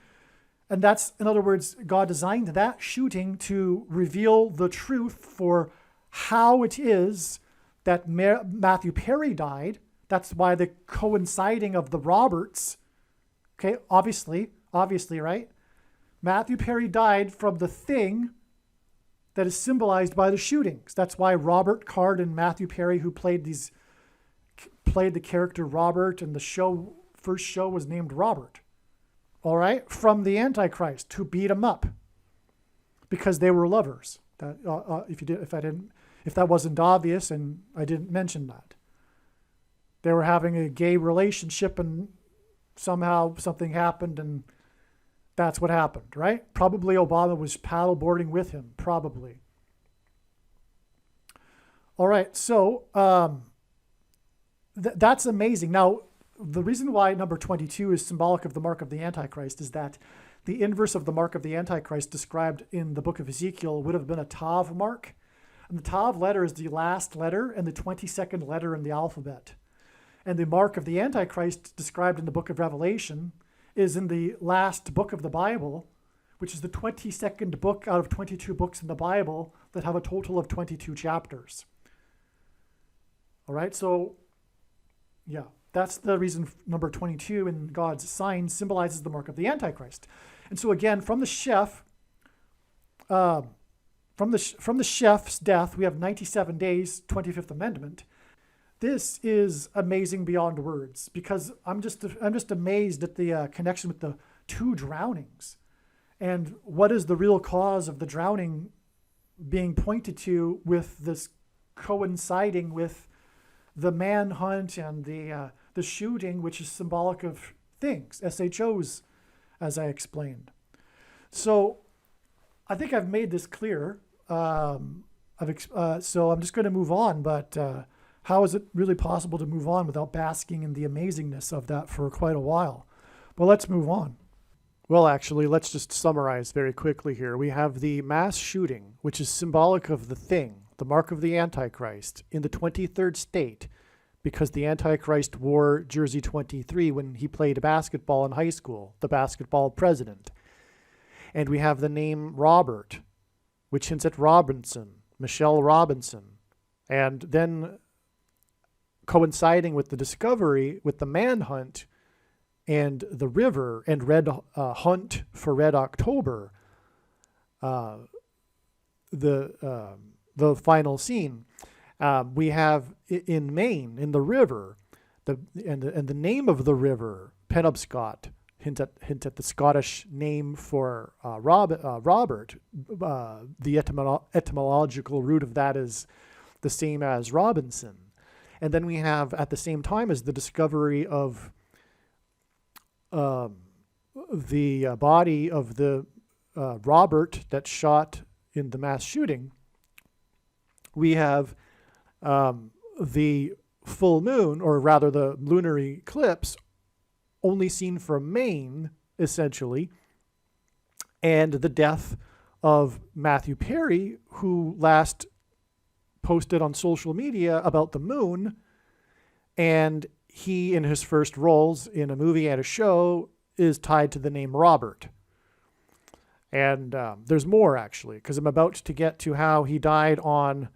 And that's, in other words, God designed that shooting to reveal the truth for how it is that Matthew Perry died. That's why the coinciding of the Roberts, okay, obviously, right? Matthew Perry died from the thing that is symbolized by the shootings. That's why Robert Card and Matthew Perry, who played the character Robert, and the first show was named Robert. All right, from the Antichrist, who beat him up because they were lovers. That if that wasn't obvious, and I didn't mention that, they were having a gay relationship, and somehow something happened, and that's what happened, right? Probably Obama was paddleboarding with him, probably. All right, so that's amazing. Now, the reason why number 22 is symbolic of the mark of the Antichrist is that the inverse of the mark of the Antichrist described in the book of Ezekiel would have been a Tav mark. And the Tav letter is the last letter and the 22nd letter in the alphabet. And the mark of the Antichrist described in the book of Revelation is in the last book of the Bible, which is the 22nd book out of 22 books in the Bible that have a total of 22 chapters. All right, so yeah, that's the reason number 22 in God's sign symbolizes the mark of the Antichrist. And so again, from the chef, from the chef's death, we have 97 days, 25th Amendment. This is amazing beyond words, because I'm just amazed at the connection with the two drownings, and what is the real cause of the drowning being pointed to, with this coinciding with the manhunt and the shooting, which is symbolic of things, SHOs, as I explained. So I think I've made this clear. So I'm just going to move on, but how is it really possible to move on without basking in the amazingness of that for quite a while? Well, let's move on. Well, actually, let's just summarize very quickly here. We have the mass shooting, which is symbolic of the thing, the mark of the Antichrist, in the 23rd state, because the Antichrist wore jersey 23 when he played basketball in high school, the basketball president. And we have the name Robert, which hints at Robinson, Michelle Robinson. And then coinciding with the discovery, with the manhunt and the river and red hunt for Red October, the final scene, we have in Maine, in the river, the name of the river, Penobscot, hint at the Scottish name for Robert. The etymological root of that is the same as Robinson. And then we have, at the same time as the discovery of the body of the Robert that shot in the mass shooting, we have the full moon, or rather the lunar eclipse, only seen from Maine, essentially, and the death of Matthew Perry, who last posted on social media about the moon, and he, in his first roles in a movie and a show, is tied to the name Robert. And there's more, actually, because I'm about to get to how he died on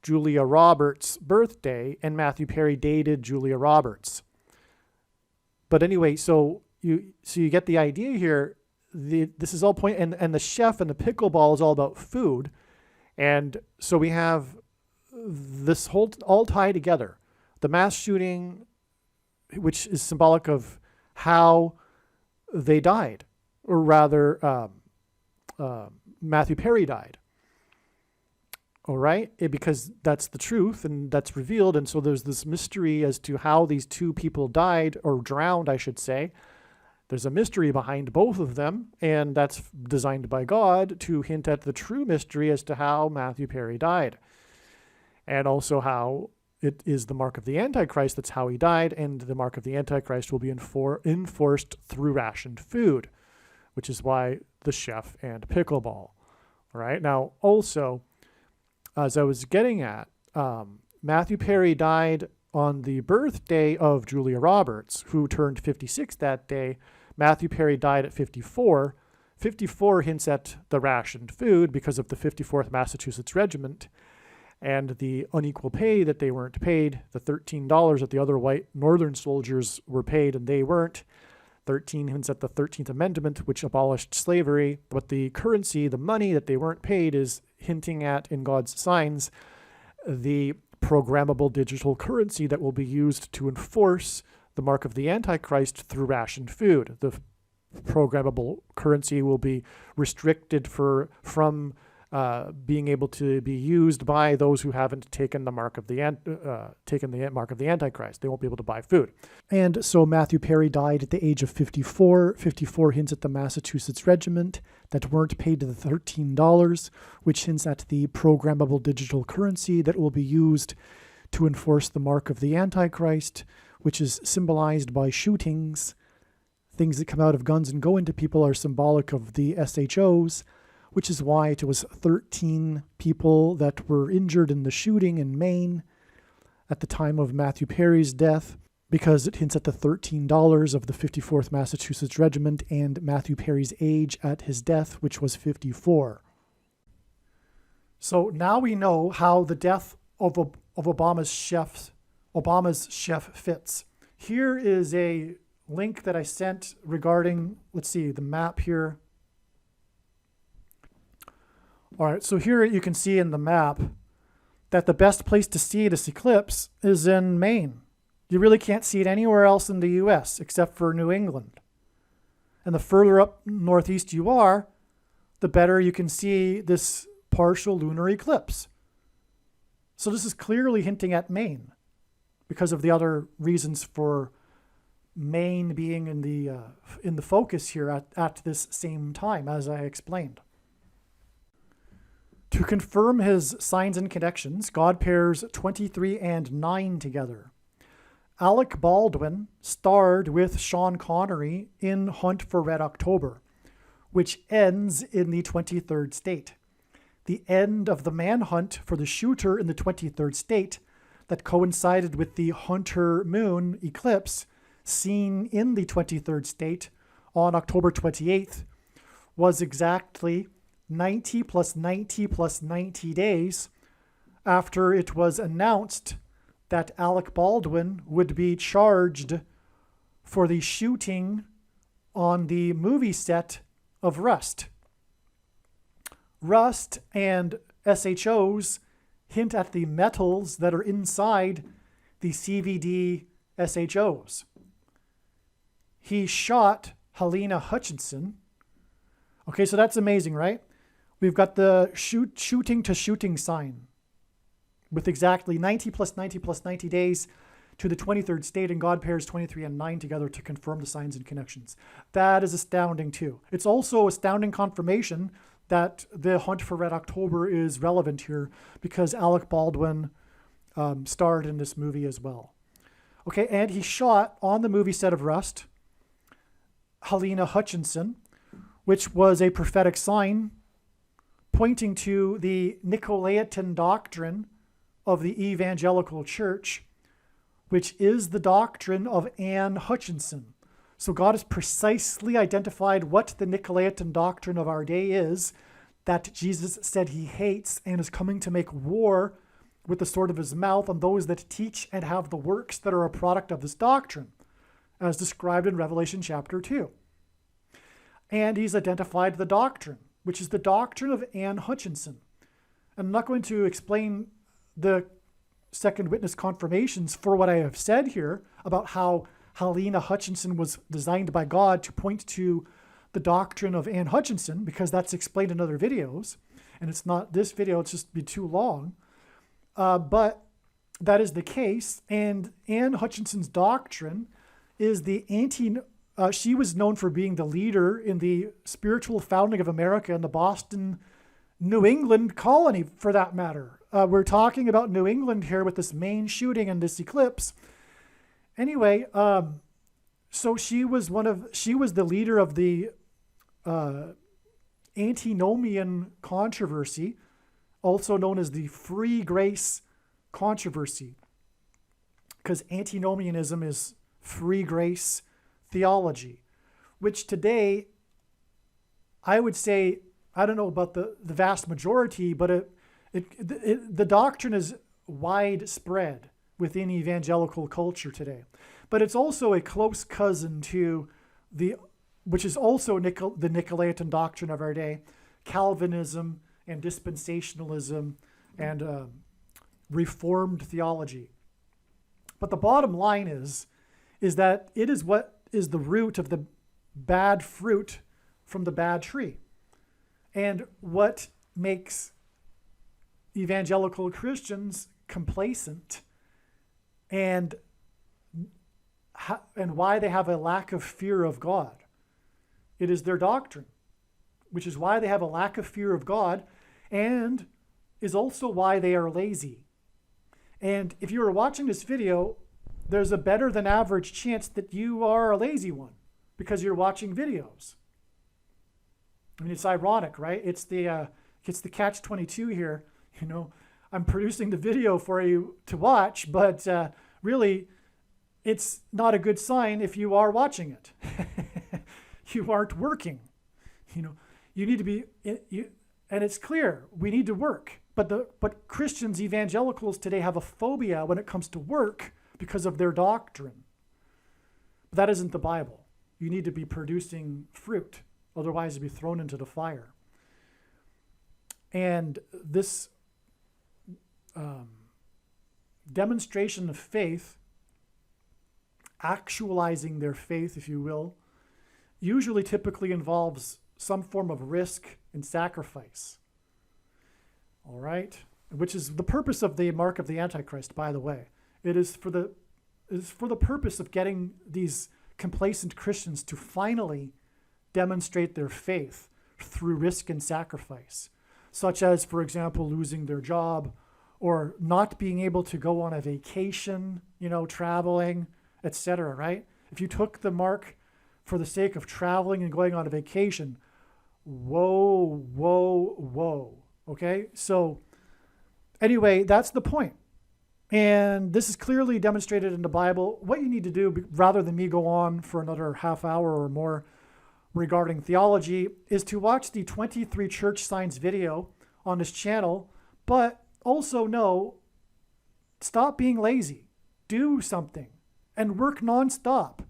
Julia Roberts' birthday, and Matthew Perry dated Julia Roberts. But anyway, so you get the idea here. This is all and the chef and the pickleball is all about food. And so we have this whole all tied together. The mass shooting, which is symbolic of how they died, or rather, Matthew Perry died. All right, because that's the truth and that's revealed. And so there's this mystery as to how these two people died, or drowned, I should say. There's a mystery behind both of them, and that's designed by God to hint at the true mystery as to how Matthew Perry died. And also how it is the mark of the Antichrist, that's how he died, and the mark of the Antichrist will be enforced through rationed food, which is why the chef and pickleball. All right, now also, as I was getting at, Matthew Perry died on the birthday of Julia Roberts, who turned 56 that day. Matthew Perry died at 54. 54 hints at the rationed food because of the 54th Massachusetts Regiment and the unequal pay that they weren't paid, the $13 that the other white Northern soldiers were paid and they weren't. 13 hints at the 13th Amendment, which abolished slavery, but the currency, the money that they weren't paid, is hinting at, in God's signs, the programmable digital currency that will be used to enforce the mark of the Antichrist through rationed food. The programmable currency will be restricted from being able to be used by those who haven't taken the mark of the mark of the Antichrist. They won't be able to buy food. And so Matthew Perry died at the age of 54. 54 hints at the Massachusetts Regiment that weren't paid the $13, which hints at the programmable digital currency that will be used to enforce the mark of the Antichrist, which is symbolized by shootings. Things that come out of guns and go into people are symbolic of the SHOs, which is why it was 13 people that were injured in the shooting in Maine at the time of Matthew Perry's death, because it hints at the $13 of the 54th Massachusetts Regiment and Matthew Perry's age at his death, which was 54. So now we know how the death of Obama's chef fits. Here is a link that I sent regarding, let's see, the map here. All right, so here you can see in the map that the best place to see this eclipse is in Maine. You really can't see it anywhere else in the U.S. except for New England. And the further up northeast you are, the better you can see this partial lunar eclipse. So this is clearly hinting at Maine because of the other reasons for Maine being in the focus here at this same time, as I explained. To confirm his signs and connections, God pairs 23 and 9 together. Alec Baldwin starred with Sean Connery in Hunt for Red October, which ends in the 23rd state. The end of the manhunt for the shooter in the 23rd state that coincided with the Hunter moon eclipse seen in the 23rd state on October 28th was exactly 90 plus 90 plus 90 days after it was announced that Alec Baldwin would be charged for the shooting on the movie set of Rust. Rust and SHOs hint at the metals that are inside the CVD SHOs. He shot Helena Hutchinson. Okay, so that's amazing, right? We've got the shooting to shooting sign with exactly 90 plus 90 plus 90 days to the 23rd state, and God pairs 23 and 9 together to confirm the signs and connections. That is astounding too. It's also astounding confirmation that the hunt for Red October is relevant here because Alec Baldwin starred in this movie as well. Okay, and he shot on the movie set of Rust Helena Hutchinson, which was a prophetic sign pointing to the Nicolaitan doctrine of the evangelical church, which is the doctrine of Anne Hutchinson. So God has precisely identified what the Nicolaitan doctrine of our day is, that Jesus said he hates and is coming to make war with the sword of his mouth on those that teach and have the works that are a product of this doctrine, as described in Revelation chapter 2. And he's identified the doctrine, which is the doctrine of Anne Hutchinson. I'm not going to explain the second witness confirmations for what I have said here about how Helena Hutchinson was designed by God to point to the doctrine of Anne Hutchinson, because that's explained in other videos. And it's not this video, it's just be too long. But that is the case. And Anne Hutchinson's doctrine is the she was known for being the leader in the spiritual founding of America in the Boston, New England colony, for that matter. We're talking about New England here with this Maine shooting and this eclipse. Anyway, so she was the leader of the antinomian controversy, also known as the free grace controversy, because antinomianism is free grace theology, which today I would say, I don't know about the vast majority, but the doctrine is widespread within evangelical culture today. But it's also a close cousin to which is also the Nicolaitan doctrine of our day, Calvinism and dispensationalism and Reformed theology. But the bottom line is that it is what is the root of the bad fruit from the bad tree. And what makes evangelical Christians complacent and why they have a lack of fear of God. It is their doctrine, which is why they have a lack of fear of God, and is also why they are lazy. And if you are watching this video, there's a better than average chance that you are a lazy one because you're watching videos. I mean, it's ironic, right? It's the catch-22 here. You know, I'm producing the video for you to watch, but really, it's not a good sign if you are watching it. You aren't working. You know, you need to be, and it's clear we need to work. But Christians, evangelicals today have a phobia when it comes to work because of their doctrine. But that isn't the Bible. You need to be producing fruit, otherwise you'll be thrown into the fire. And this demonstration of faith, actualizing their faith, if you will, usually typically involves some form of risk and sacrifice. All right? Which is the purpose of the mark of the Antichrist, by the way. It is for the purpose of getting these complacent Christians to finally demonstrate their faith through risk and sacrifice, such as, for example, losing their job or not being able to go on a vacation, traveling, etc., right? If you took the mark for the sake of traveling and going on a vacation, whoa, okay? So anyway, that's the point. And this is clearly demonstrated in the Bible. What you need to do, rather than me go on for another half hour or more regarding theology, is to watch the 23 church signs video on this channel, but also stop being lazy. Do something and work nonstop.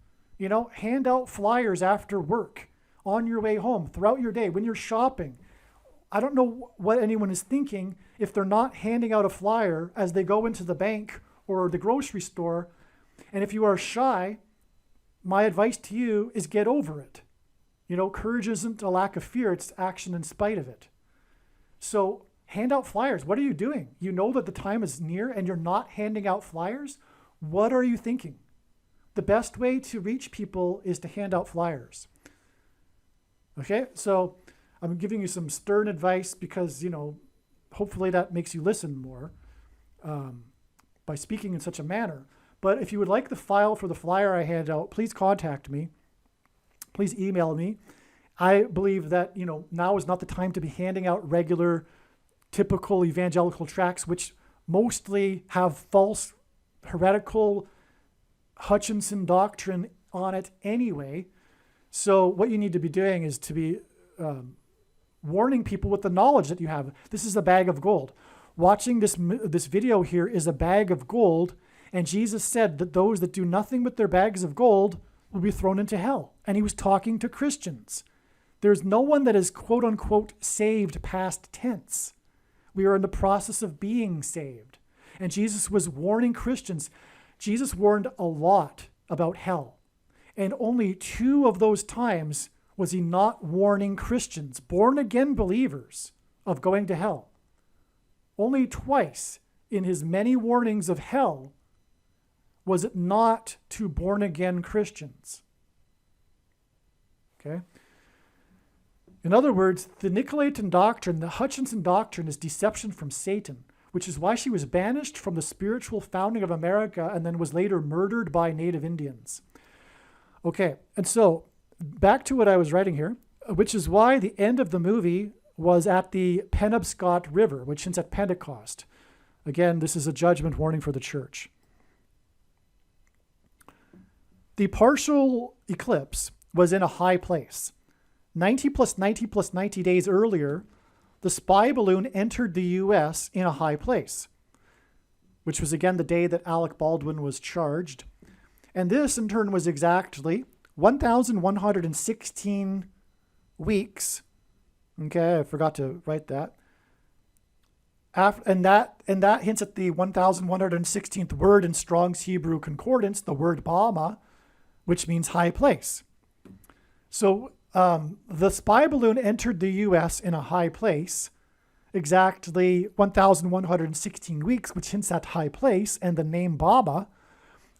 Hand out flyers after work, on your way home, throughout your day, when you're shopping. I don't know what anyone is thinking if they're not handing out a flyer as they go into the bank or the grocery store And if you are shy, my advice to you is get over it. Courage isn't a lack of fear, it's action in spite of it. So hand out flyers. What are you doing? You know that the time is near and you're not handing out flyers? What are you thinking? The best way to reach people is to hand out flyers. Okay, so I'm giving you some stern advice because, hopefully that makes you listen more by speaking in such a manner. But if you would like the file for the flyer I hand out, please contact me. Please email me. I believe that, now is not the time to be handing out regular, typical evangelical tracts, which mostly have false, heretical Hutchinson doctrine on it anyway. So what you need to be doing is to be warning people with the knowledge that you have. This is a bag of gold. Watching this video here is a bag of gold, and Jesus said that those that do nothing with their bags of gold will be thrown into hell. And he was talking to Christians. There's no one that is quote unquote saved past tense. We are in the process of being saved. And Jesus was warning Christians. Jesus warned a lot about hell. And only 2 of those times was he not warning Christians, born again believers, of going to hell. Only twice in his many warnings of hell was it not to born again Christians. Okay? In other words, the Nicolaitan doctrine, the Hutchinson doctrine, is deception from Satan, which is why she was banished from the spiritual founding of America and then was later murdered by Native Indians. Okay, and so back to what I was writing here, which is why the end of the movie was at the Penobscot River, which is at Pentecost. Again, this is a judgment warning for the church. The partial eclipse was in a high place. 90 plus 90 plus 90 days earlier, the spy balloon entered the U.S. in a high place, which was again the day that Alec Baldwin was charged. And this, in turn, was exactly 1,116 weeks. Okay, I forgot to write that. And that hints at the 1,116th word in Strong's Hebrew Concordance, the word Bama, which means high place. So the spy balloon entered the U.S. in a high place, exactly 1,116 weeks, which hints at high place, and the name Bama,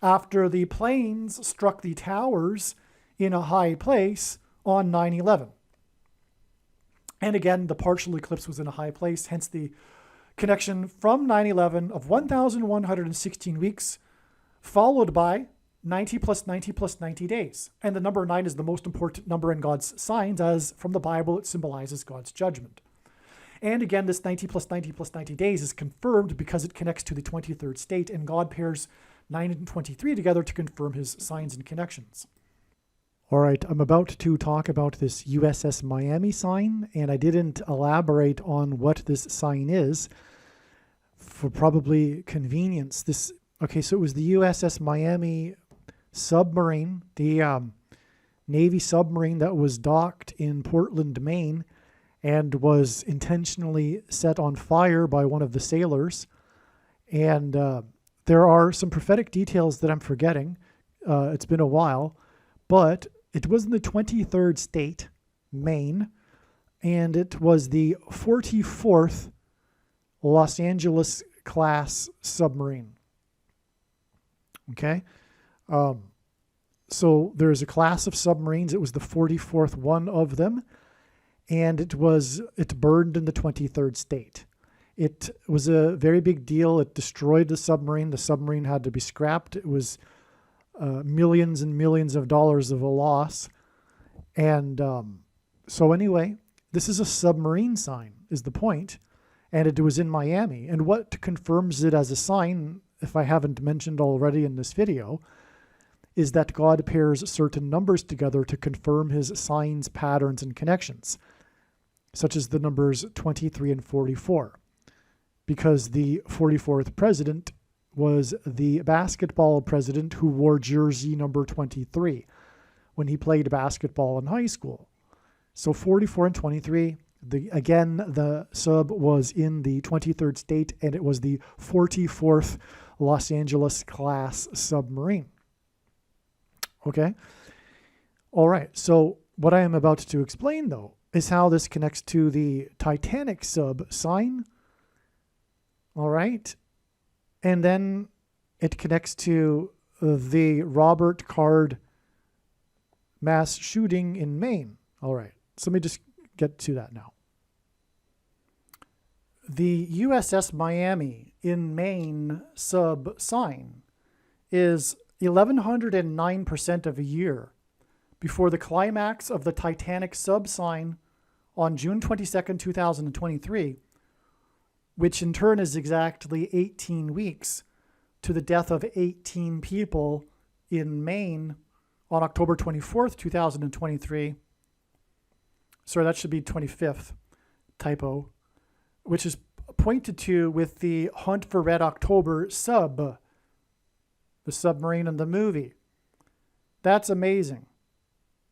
after the planes struck the towers in a high place on 9/11. And again, the partial eclipse was in a high place, hence the connection from 9/11 of 1,116 weeks, followed by 90 plus 90 plus 90 days. And the number 9 is the most important number in God's signs, as from the Bible it symbolizes God's judgment. And again, this 90 plus 90 plus 90 days is confirmed because it connects to the 23rd state, and God pairs 9 and 23 together to confirm his signs and connections. All right, I'm about to talk about this USS Miami sign, and I didn't elaborate on what this sign is for probably convenience. So it was the USS Miami submarine, the Navy submarine that was docked in Portland, Maine, and was intentionally set on fire by one of the sailors. And there are some prophetic details that I'm forgetting. It's been a while, but it was in the 23rd state, Maine, and it was the 44th Los Angeles class submarine. Okay? So there's a class of submarines. It was the 44th one of them, and it burned in the 23rd state. It was a very big deal. It destroyed the submarine. The submarine had to be scrapped. It was millions and millions of dollars of a loss. And so anyway, this is a submarine sign, is the point. And it was in Miami. And what confirms it as a sign, if I haven't mentioned already in this video, is that God pairs certain numbers together to confirm his signs, patterns, and connections, such as the numbers 23 and 44. Because the 44th president was the basketball president who wore jersey number 23 when he played basketball in high school. So 44 and 23 Again, the sub was in the 23rd state, and it was the 44th Los Angeles class submarine. Okay? All right, so what I am about to explain, though, is how this connects to the Titanic sub sign. All right? And then it connects to the Robert Card mass shooting in Maine. All right, so let me just get to that now. The USS Miami in Maine sub sign is 1109% of a year before the climax of the Titanic sub sign on June 22nd, 2023, which in turn is exactly 18 weeks to the death of 18 people in Maine on October 24th, 2023. Sorry, that should be 25th, typo, which is pointed to with the Hunt for Red October sub, the submarine in the movie. That's amazing.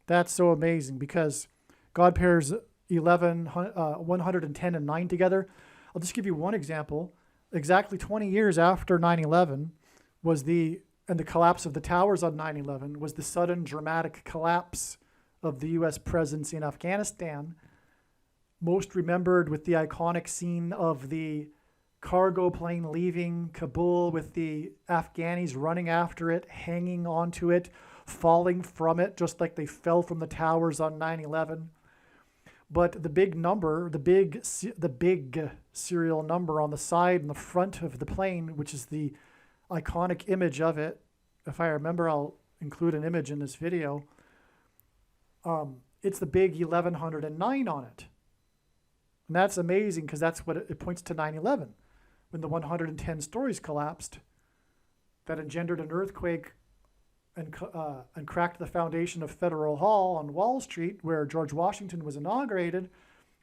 That's so amazing because God pairs 110 and 9 together. I'll just give you one example. Exactly 20 years after 9/11 was the collapse of the towers on 9/11 was the sudden dramatic collapse of the U.S. presence in Afghanistan, most remembered with the iconic scene of the cargo plane leaving Kabul with the Afghanis running after it, hanging onto it, falling from it, just like they fell from the towers on 9/11. But the big number, the big serial number on the side and the front of the plane, which is the iconic image of it, if I remember, I'll include an image in this video. It's the big 1109 on it. And that's amazing because that's what it points to 9/11, when the 110 stories collapsed that engendered an earthquake and cracked the foundation of Federal Hall on Wall Street, where George Washington was inaugurated,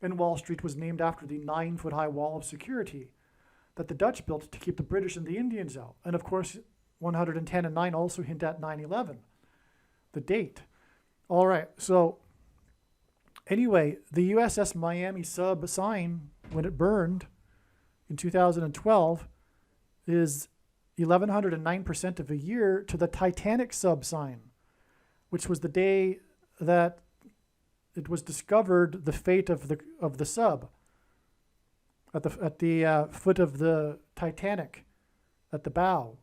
and Wall Street was named after the 9-foot-high wall of security that the Dutch built to keep the British and the Indians out. And of course, 110 and 9 also hint at 9/11, the date. All right, so anyway, the USS Miami sub sign, when it burned in 2012, is 1109% of a year to the Titanic sub sign, which was the day that it was discovered the fate of the sub at the foot of the Titanic, at the bow.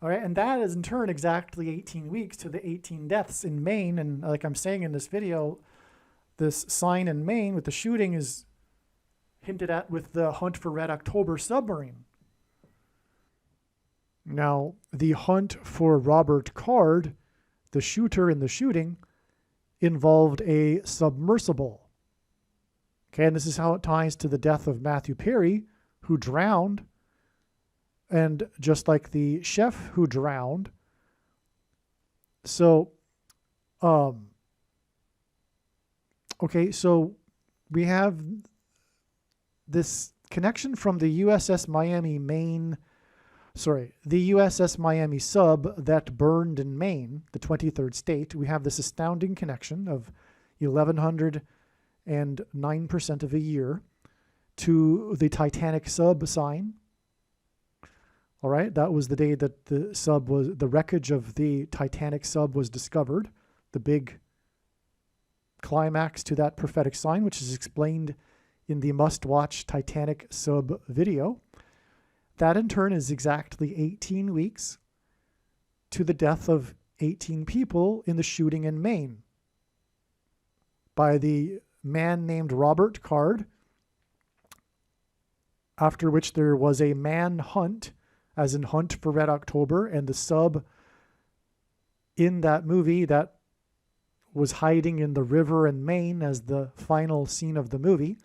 All right, and that is in turn exactly 18 weeks to the 18 deaths in Maine. And like I'm saying in this video, this sign in Maine with the shooting is hinted at with the Hunt for Red October submarine. Now, the hunt for Robert Card, the shooter in the shooting, involved a submersible. Okay, and this is how it ties to the death of Matthew Perry, who drowned. And just like the chef who drowned. So, okay, so we have this connection from the USS Miami the USS Miami sub that burned in Maine, the 23rd state. We have this astounding connection of 1109% of a year to the Titanic sub sign. All right, that was the day that the wreckage of the Titanic sub was discovered, the big climax to that prophetic sign, which is explained in the must-watch Titanic sub video. That in turn is exactly 18 weeks to the death of 18 people in the shooting in Maine by the man named Robert Card, after which there was a manhunt, as in Hunt for Red October, and the sub in that movie that was hiding in the river in Maine as the final scene of the movie.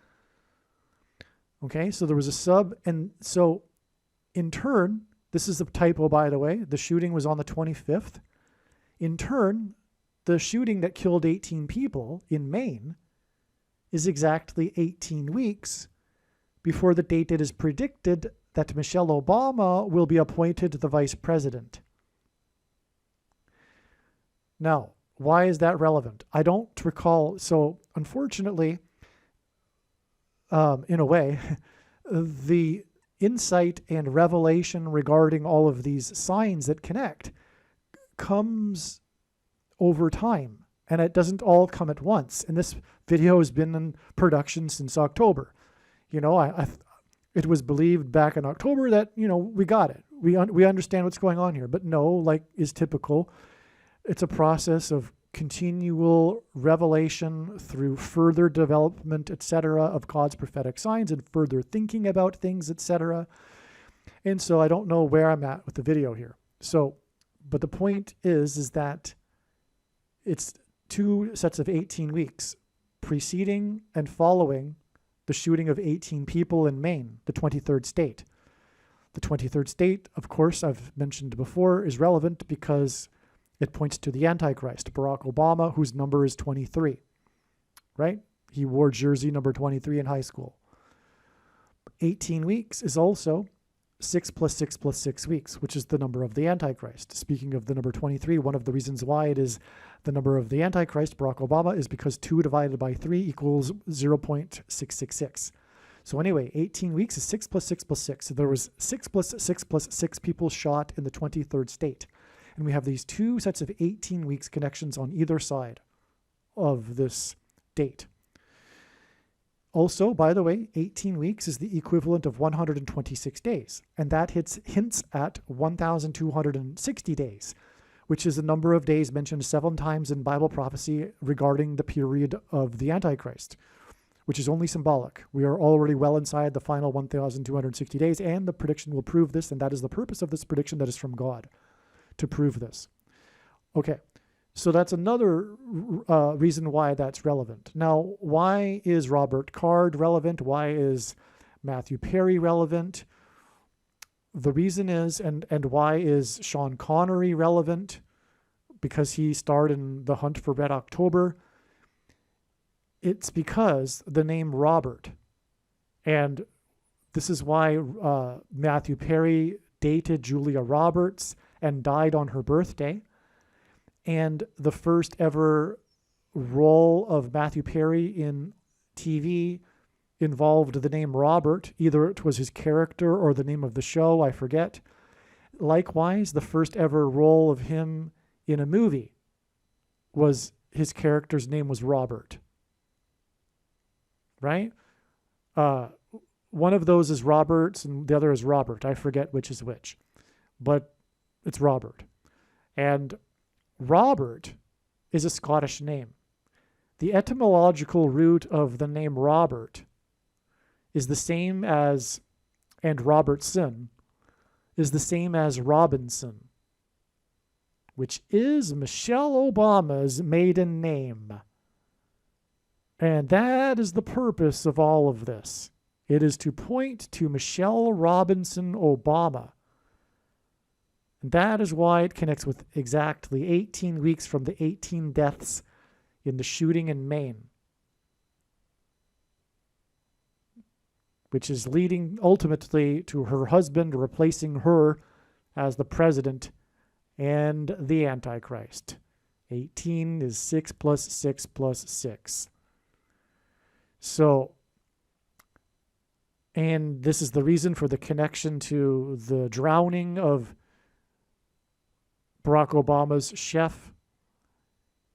Okay, so there was a sub, and so in turn, this is a typo, by the way, the shooting was on the 25th. In turn, the shooting that killed 18 people in Maine is exactly 18 weeks before the date it is predicted that Michelle Obama will be appointed the vice president. Now, why is that relevant? I don't recall. So, unfortunately, in a way, the insight and revelation regarding all of these signs that connect comes over time, and it doesn't all come at once. And this video has been in production since October. It was believed back in October that, we got it. We understand what's going on here. But no, like is typical, it's a process of continual revelation through further development, etc., of God's prophetic signs and further thinking about things, etc. And so I don't know where I'm at with the video here. But the point is that it's 2 sets of 18 weeks preceding and following the shooting of 18 people in Maine, the 23rd state. The 23rd state, of course, I've mentioned before, is relevant because it points to the Antichrist, Barack Obama, whose number is 23, right? He wore jersey number 23 in high school. 18 weeks is also 6 plus 6 plus 6 weeks, which is the number of the Antichrist. Speaking of the number 23, one of the reasons why it is the number of the Antichrist, Barack Obama, is because 2 divided by 3 equals 0.666. So anyway, 18 weeks is 6 plus 6 plus 6. So there was 6 plus 6 plus 6 people shot in the 23rd state. And we have these 2 sets of 18 weeks connections on either side of this date. Also, by the way, 18 weeks is the equivalent of 126 days. And that hints at 1,260 days, which is a number of days mentioned 7 times in Bible prophecy regarding the period of the Antichrist, which is only symbolic. We are already well inside the final 1,260 days, and the prediction will prove this, and that is the purpose of this prediction that is from God, to prove this. Okay, so that's another reason why that's relevant. Now, why is Robert Card relevant? Why is Matthew Perry relevant? The reason is, and why is Sean Connery relevant? Because he starred in The Hunt for Red October. It's because the name Robert, and this is why Matthew Perry dated Julia Roberts and died on her birthday. And the first ever role of Matthew Perry in TV involved the name Robert. Either it was his character or the name of the show, I forget. Likewise, the first ever role of him in a movie was his character's name was Robert. Right? One of those is Roberts and the other is Robert. I forget which is which. But it's Robert. And Robert is a Scottish name. The etymological root of the name Robert is the same as, and Robertson, is the same as Robinson, which is Michelle Obama's maiden name. And that is the purpose of all of this. It is to point to Michelle Robinson Obama. And that is why it connects with exactly 18 weeks from the 18 deaths in the shooting in Maine, which is leading ultimately to her husband replacing her as the president and the Antichrist. 18 is 6 plus 6 plus 6. So, and this is the reason for the connection to the drowning of Barack Obama's chef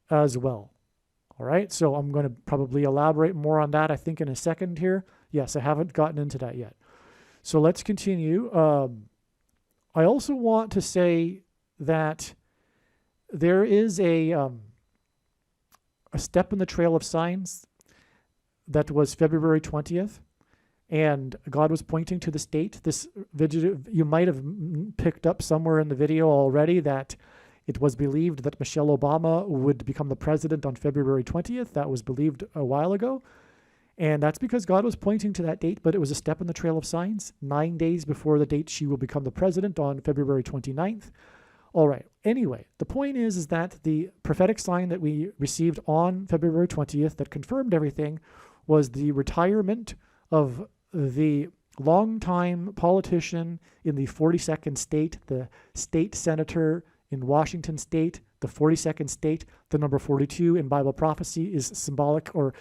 as well. All right, so I'm going to probably elaborate more on that, I think, in a second here. Yes, I haven't gotten into that yet. So let's continue. I also want to say that there is a step in the trail of signs that was February 20th, and God was pointing to this date. This video, you might have picked up somewhere in the video already that it was believed that Michelle Obama would become the president on February 20th. That was believed a while ago. And that's because God was pointing to that date, but it was a step in the trail of signs, 9 days before the date she will become the president on February 29th. All right. Anyway, the point is that the prophetic sign that we received on February 20th that confirmed everything was the retirement of the longtime politician in the 42nd state, the state senator in Washington state, the 42nd state. The number 42 in Bible prophecy is symbolic or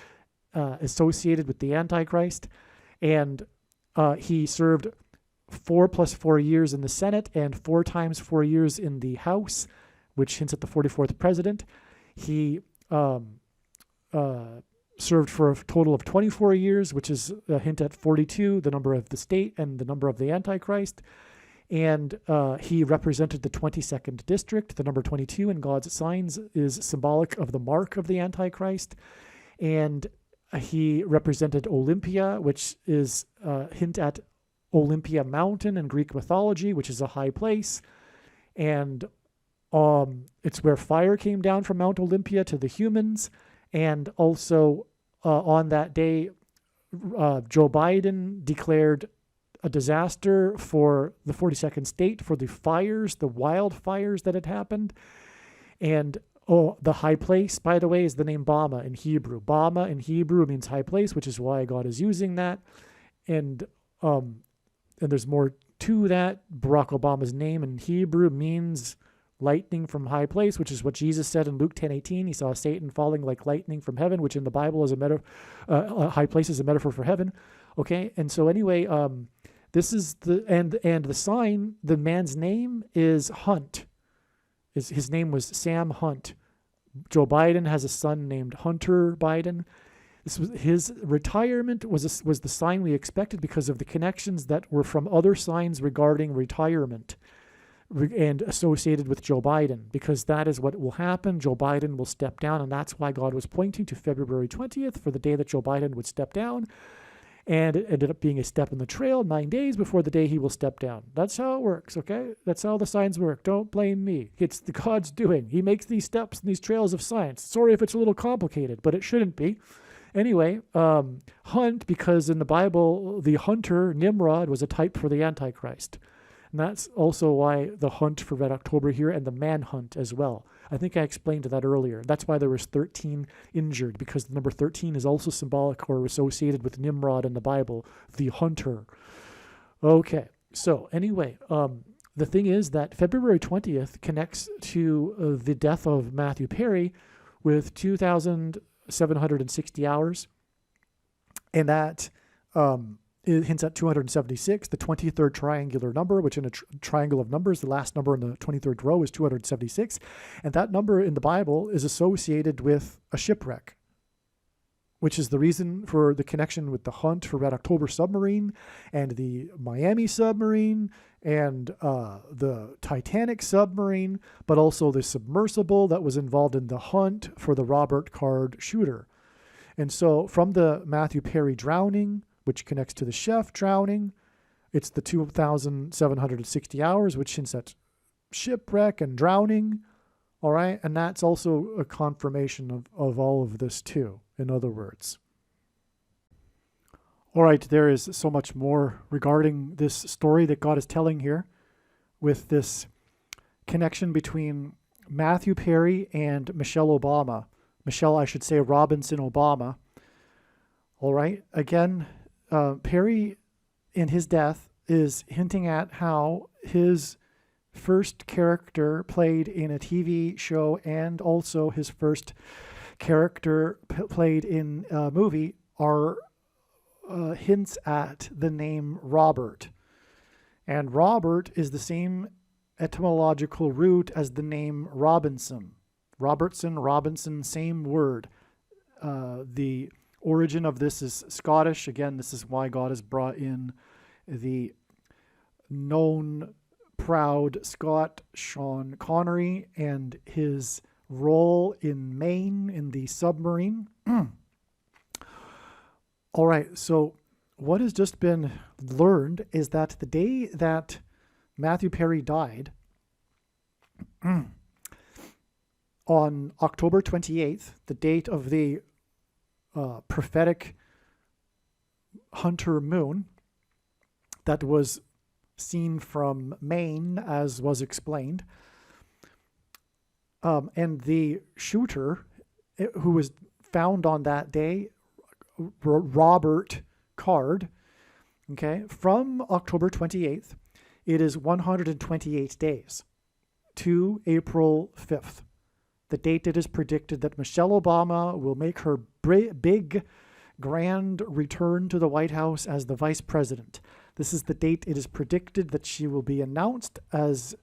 associated with the Antichrist. And he served 4 + 4 years in the Senate and 4 times 4 years in the House, which hints at the 44th president. He served for a total of 24 years, which is a hint at 42, the number of the state and the number of the Antichrist. And he represented the 22nd district. The number 22 in God's signs is symbolic of the mark of the Antichrist. And he represented Olympia, which is a hint at Olympia Mountain in Greek mythology, which is a high place. And it's where fire came down from Mount Olympia to the humans. And also on that day, Joe Biden declared a disaster for the 42nd state for the fires, the wildfires that had happened. And the high place, by the way, is the name Bama in Hebrew. Bama in Hebrew means high place, which is why God is using that. And there's more to that. Barack Obama's name in Hebrew means lightning from high place, which is what Jesus said in Luke 10:18. He saw Satan falling like lightning from heaven, which in the Bible is a high place is a metaphor for heaven. Okay, and so anyway, this is and the sign. The man's name is Hunt. His name was Sam Hunt. Joe Biden has a son named Hunter Biden. This was his retirement was the sign we expected because of the connections that were from other signs regarding retirement and associated with Joe Biden, because that is what will happen. Joe Biden will step down, and that's why God was pointing to February 20th for the day that Joe Biden would step down. And it ended up being a step in the trail 9 days before the day he will step down. That's how it works, okay? That's how the signs work. Don't blame me. It's the God's doing. He makes these steps and these trails of science. Sorry if it's a little complicated, but it shouldn't be. Anyway, hunt, because in the Bible, the hunter, Nimrod, was a type for the Antichrist. And that's also why the hunt for Red October here and the manhunt as well. I think I explained that earlier. That's why there was 13 injured, because the number 13 is also symbolic or associated with Nimrod in the Bible, the hunter. Okay, so anyway, the thing is that February 20th connects to the death of Matthew Perry with 2,760 hours, and that it hints at 276, the 23rd triangular number, which in a triangle of numbers, the last number in the 23rd row is 276. And that number in the Bible is associated with a shipwreck, which is the reason for the connection with the hunt for Red October submarine and the Miami submarine and the Titanic submarine, but also the submersible that was involved in the hunt for the Robert Card shooter. And so from the Matthew Perry drowning, which connects to the chef drowning, it's the 2,760 hours, which hints at shipwreck and drowning. All right. And that's also a confirmation of all of this too, in other words. All right. There is so much more regarding this story that God is telling here with this connection between Matthew Perry and Michelle Obama. Michelle, I should say, Robinson Obama. All right. Again, Perry, in his death, is hinting at how his first character played in a TV show and also his first character played in a movie are hints at the name Robert. And Robert is the same etymological root as the name Robinson. Robertson, Robinson, same word. The origin of this is Scottish. Again, this is why God has brought in the known proud Scot Sean Connery and his role in Maine in the submarine. All right, so what has just been learned is that the day that Matthew Perry died, on October 28th, the date of the prophetic hunter moon that was seen from Maine, as was explained, and the shooter who was found on that day, Robert Card, okay, from October 28th, it is 128 days to April 5th. The date it is predicted that Michelle Obama will make her big grand return to the White House as the vice president. This is the date it is predicted that she will be announced as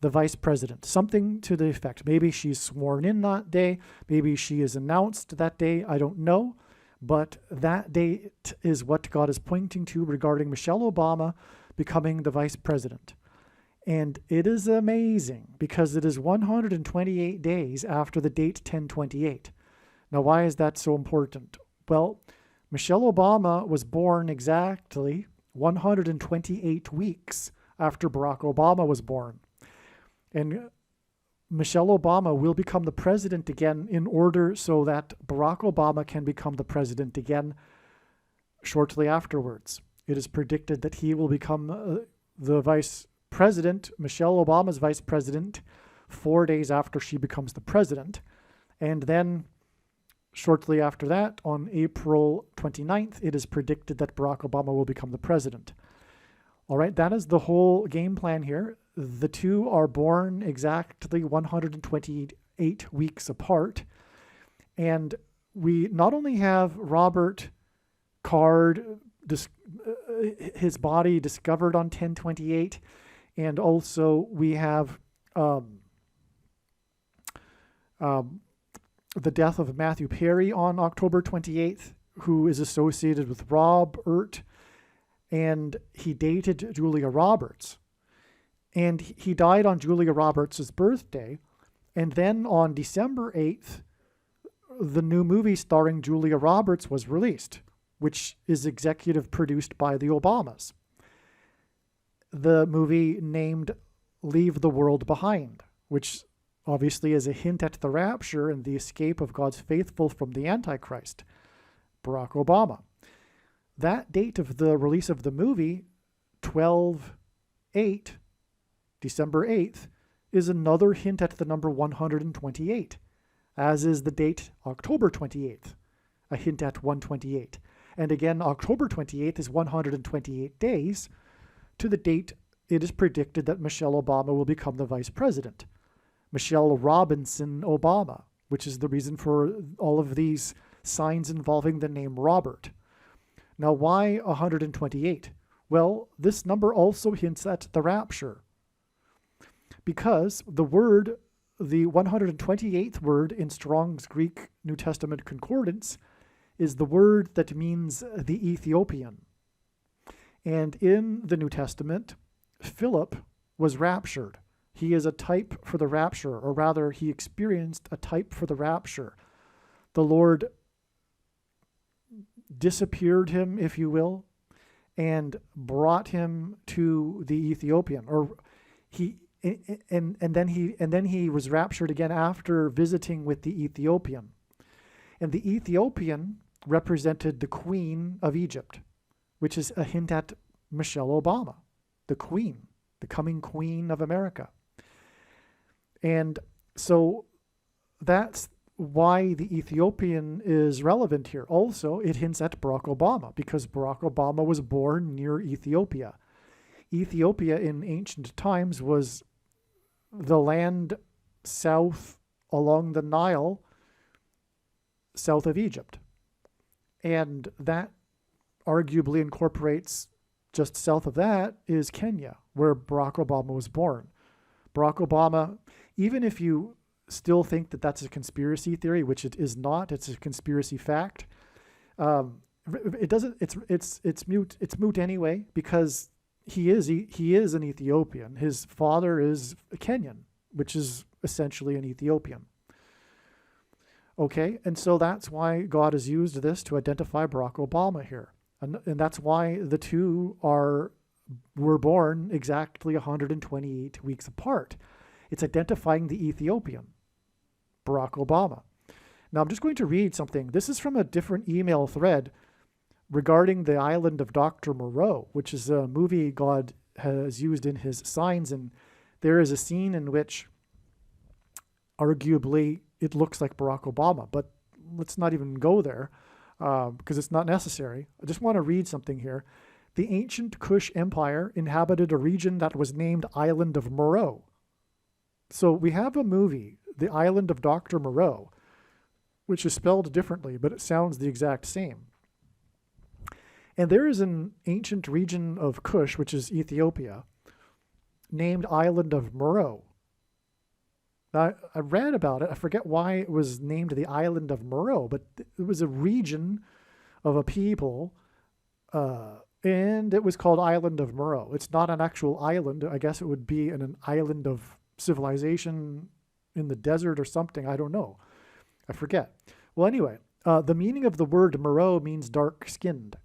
the vice president. Something to the effect. Maybe she's sworn in that day. Maybe she is announced that day. I don't know. But that date is what God is pointing to regarding Michelle Obama becoming the vice president. And it is amazing because it is 128 days after the date 1028. Now, why is that so important? Well, Michelle Obama was born exactly 128 weeks after Barack Obama was born. And Michelle Obama will become the president again in order so that Barack Obama can become the president again shortly afterwards. It is predicted that he will become the vice president, Michelle Obama's vice president, 4 days after she becomes the president. And then shortly after that, on April 29th, it is predicted that Barack Obama will become the president. All right, that is the whole game plan here. The two are born exactly 128 weeks apart. And we not only have Robert Card, his body discovered on 1028, and also we have the death of Matthew Perry on October 28th, who is associated with Robert, and he dated Julia Roberts. And he died on Julia Roberts' birthday. And then on December 8th, the new movie starring Julia Roberts was released, which is executive produced by the Obamas. The movie named Leave the World Behind, which obviously is a hint at the rapture and the escape of God's faithful from the Antichrist, Barack Obama. That date of the release of the movie, 12/8, December 8th, is another hint at the number 128, as is the date October 28th, a hint at 128. And again, October 28th is 128 days to the date it is predicted that Michelle Obama will become the vice president. Michelle Robinson Obama, which is the reason for all of these signs involving the name Robert. Now, why 128? Well, this number also hints at the rapture, because the 128th word in Strong's Greek New Testament Concordance is the word that means the Ethiopian. And in the New Testament, Philip was raptured. He is a type for the rapture, or rather, he experienced a type for the rapture. The Lord disappeared him, if you will, and brought him to the Ethiopian, or and then he was raptured again after visiting with the Ethiopian. And the Ethiopian represented the Queen of Egypt, which is a hint at Michelle Obama, the Queen, the coming Queen of America. And so that's why the Ethiopian is relevant here. Also, it hints at Barack Obama, because Barack Obama was born near Ethiopia. Ethiopia in ancient times was the land south along the Nile, south of Egypt. And that arguably incorporates, just south of that is Kenya, where Barack Obama was born. Barack Obama, even if you still think that that's a conspiracy theory, which it is not, it's a conspiracy fact. It doesn't. It's moot anyway, because he is an Ethiopian. His father is a Kenyan, which is essentially an Ethiopian. Okay, and so that's why God has used this to identify Barack Obama here, and that's why the two were born exactly 128 weeks apart. It's identifying the Ethiopian, Barack Obama. Now, I'm just going to read something. This is from a different email thread regarding the island of Dr. Moreau, which is a movie God has used in his signs. And there is a scene in which arguably it looks like Barack Obama, but let's not even go there because it's not necessary. I just want to read something here. The ancient Kush Empire inhabited a region that was named Island of Moreau. So we have a movie, The Island of Dr. Moreau, which is spelled differently, but it sounds the exact same. And there is an ancient region of Kush, which is Ethiopia, named Island of Meroe. I read about it. I forget why it was named the Island of Meroe, but it was a region of a people, and it was called Island of Meroe. It's not an actual island. I guess it would be an island of civilization in the desert or something. I don't know. I forget. Well, anyway, the meaning of the word Meroe means dark-skinned.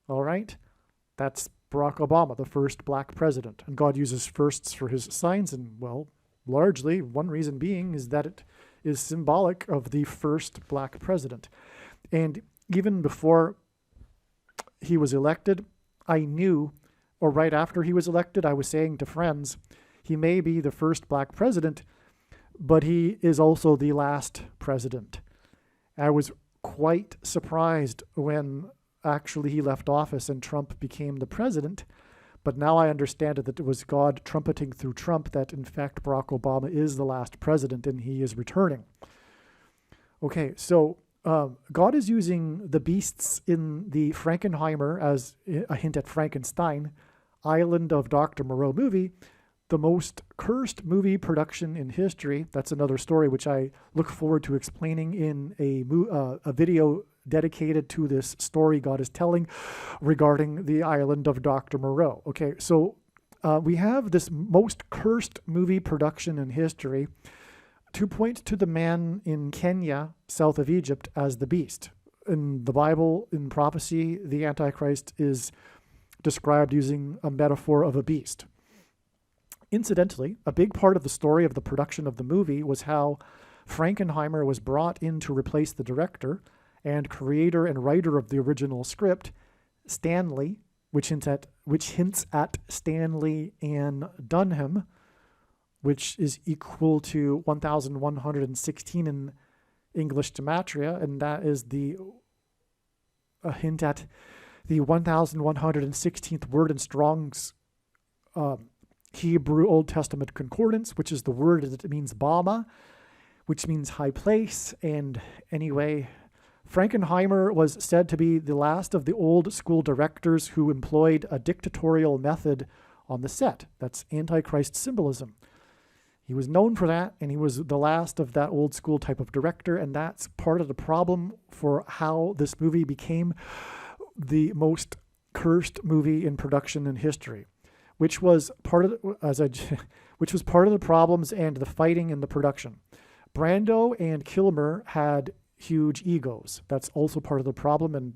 All right? That's Barack Obama, the first black president. And God uses firsts for his signs, and, well, largely, one reason being is that it is symbolic of the first black president. And even before he was elected, I knew, or right after he was elected, I was saying to friends, he may be the first black president, but he is also the last president. I was quite surprised when actually he left office and Trump became the president. But now I understand that it was God trumpeting through Trump that, in fact, Barack Obama is the last president and he is returning. Okay, so God is using the beasts in the Frankenheimer as a hint at Frankenstein, Island of Dr. Moreau movie, the most cursed movie production in history. That's another story which I look forward to explaining in a video dedicated to this story God is telling regarding the Island of Dr. Moreau. Okay, so we have this most cursed movie production in history to point to the man in Kenya, south of Egypt, as the beast. In the Bible, in prophecy, the Antichrist is described using a metaphor of a beast. Incidentally, a big part of the story of the production of the movie was how Frankenheimer was brought in to replace the director and creator and writer of the original script, Stanley, which hints at Stanley and Dunham, which is equal to 1,116 in English gematria, and that is a hint at the 1,116th word in Strong's Hebrew Old Testament concordance, which is the word that means Bama, which means high place. And anyway, Frankenheimer was said to be the last of the old school directors who employed a dictatorial method on the set. That's Antichrist symbolism. He was known for that, and he was the last of that old school type of director, and that's part of the problem for how this movie became the most cursed movie in production in history, which was part of the problems and the fighting in the production. Brando and Kilmer had huge egos. That's also part of the problem, and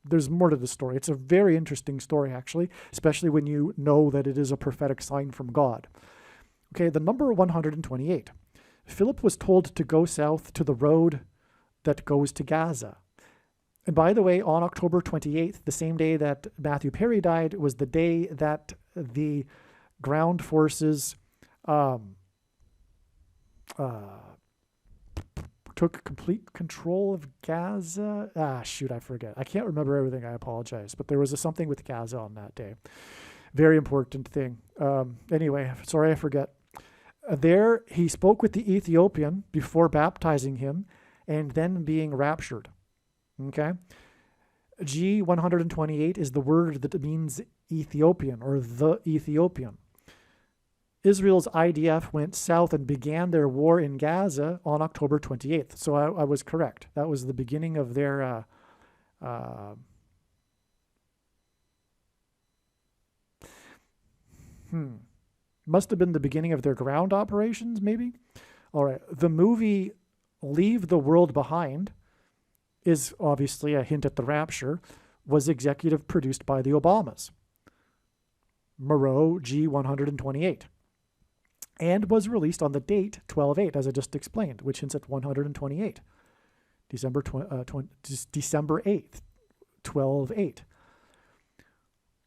there's more to the story. It's a very interesting story, actually, especially when you know that it is a prophetic sign from God. Okay, the number 128. Philip was told to go south to the road that goes to Gaza. And by the way, on October 28th, the same day that Matthew Perry died, was the day that the ground forces took complete control of Gaza. I forget. I can't remember everything. I apologize. But there was something with Gaza on that day. Very important thing. Anyway, sorry I forget. There, he spoke with the Ethiopian before baptizing him and then being raptured. Okay? G128 is the word that means Ethiopian or the Ethiopian. Israel's IDF went south and began their war in Gaza on October 28th. So I was correct. That was the beginning of their must have been the beginning of their ground operations, maybe? All right. The movie Leave the World Behind is obviously a hint at the rapture, was executive produced by the Obamas. Moreau G128. And was released on the date 12/8, as I just explained, which hints at 128. December 8th, 12/8.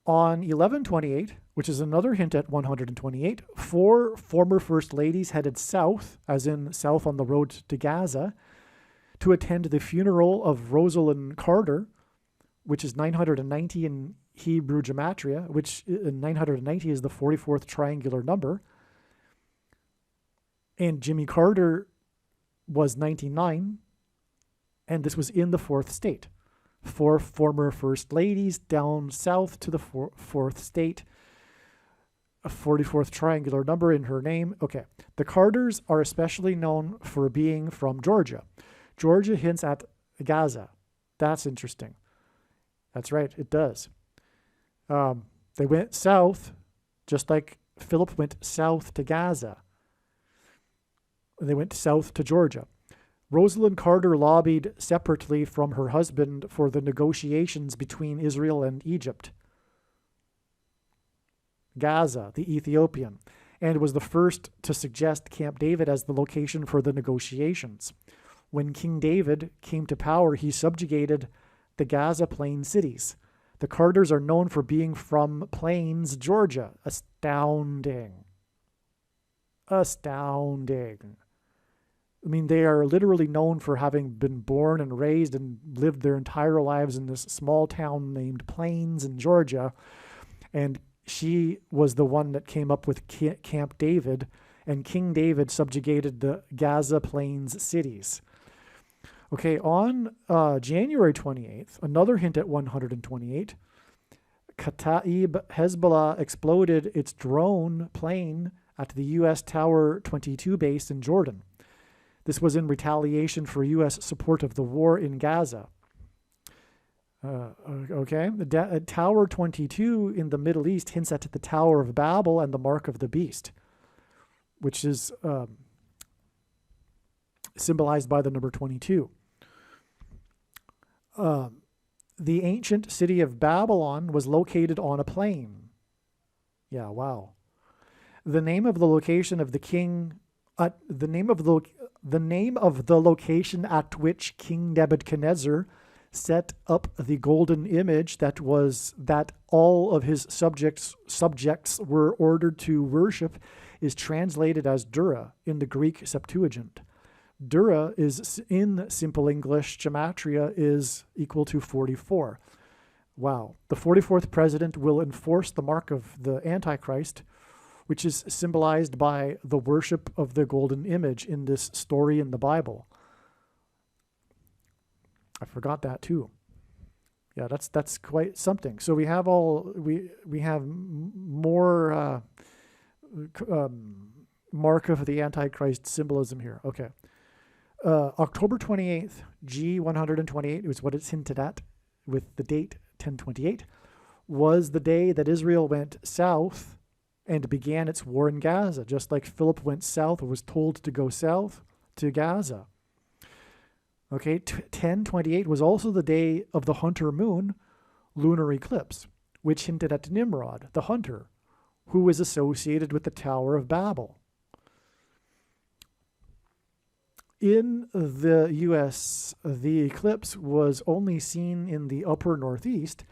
On 11/28, which is another hint at 128, 4 former First Ladies headed south, as in south on the road to Gaza, to attend the funeral of Rosalind Carter, which is 990 in Hebrew gematria, which 990 is the 44th triangular number. And Jimmy Carter was 99, and this was in the 4th state. 4 former first ladies down south to the fourth state, a 44th triangular number in her name. Okay, the Carters are especially known for being from Georgia. Georgia hints at Gaza. That's interesting. That's right, it does. They went south, just like Philip went south to Gaza. They went south to Georgia. Rosalind Carter lobbied separately from her husband for the negotiations between Israel and Egypt. Gaza, the Ethiopian, and was the first to suggest Camp David as the location for the negotiations. When King David came to power, he subjugated the Gaza Plain cities. The Carters are known for being from Plains, Georgia. Astounding. Astounding. I mean, they are literally known for having been born and raised and lived their entire lives in this small town named Plains in Georgia. And she was the one that came up with Camp David, and King David subjugated the Gaza Plains cities. Okay, on January 28th, another hint at 128, Kataib Hezbollah exploded its drone plane at the U.S. Tower 22 base in Jordan. This was in retaliation for U.S. support of the war in Gaza. Okay, Tower 22 in the Middle East hints at the Tower of Babel and the Mark of the Beast, which is symbolized by the number 22. The ancient city of Babylon was located on a plain. Yeah, wow. The name of the location of the king, the name of the location at which King Nebuchadnezzar set up the golden image that all of his subjects were ordered to worship is translated as Dura in the Greek Septuagint. Dura is, in simple English, gematria is equal to 44. Wow. The 44th president will enforce the mark of the Antichrist, which is symbolized by the worship of the golden image in this story in the Bible. I forgot that too. Yeah, that's quite something. So we have more mark of the Antichrist symbolism here. Okay. October 28th, G128, is what it's hinted at with the date 1028, was the day that Israel went south and began its war in Gaza, just like Philip went south or was told to go south to Gaza. Okay, 1028 was also the day of the hunter moon lunar eclipse, which hinted at Nimrod, the hunter, who is associated with the Tower of Babel. In the U.S., the eclipse was only seen in the upper northeast,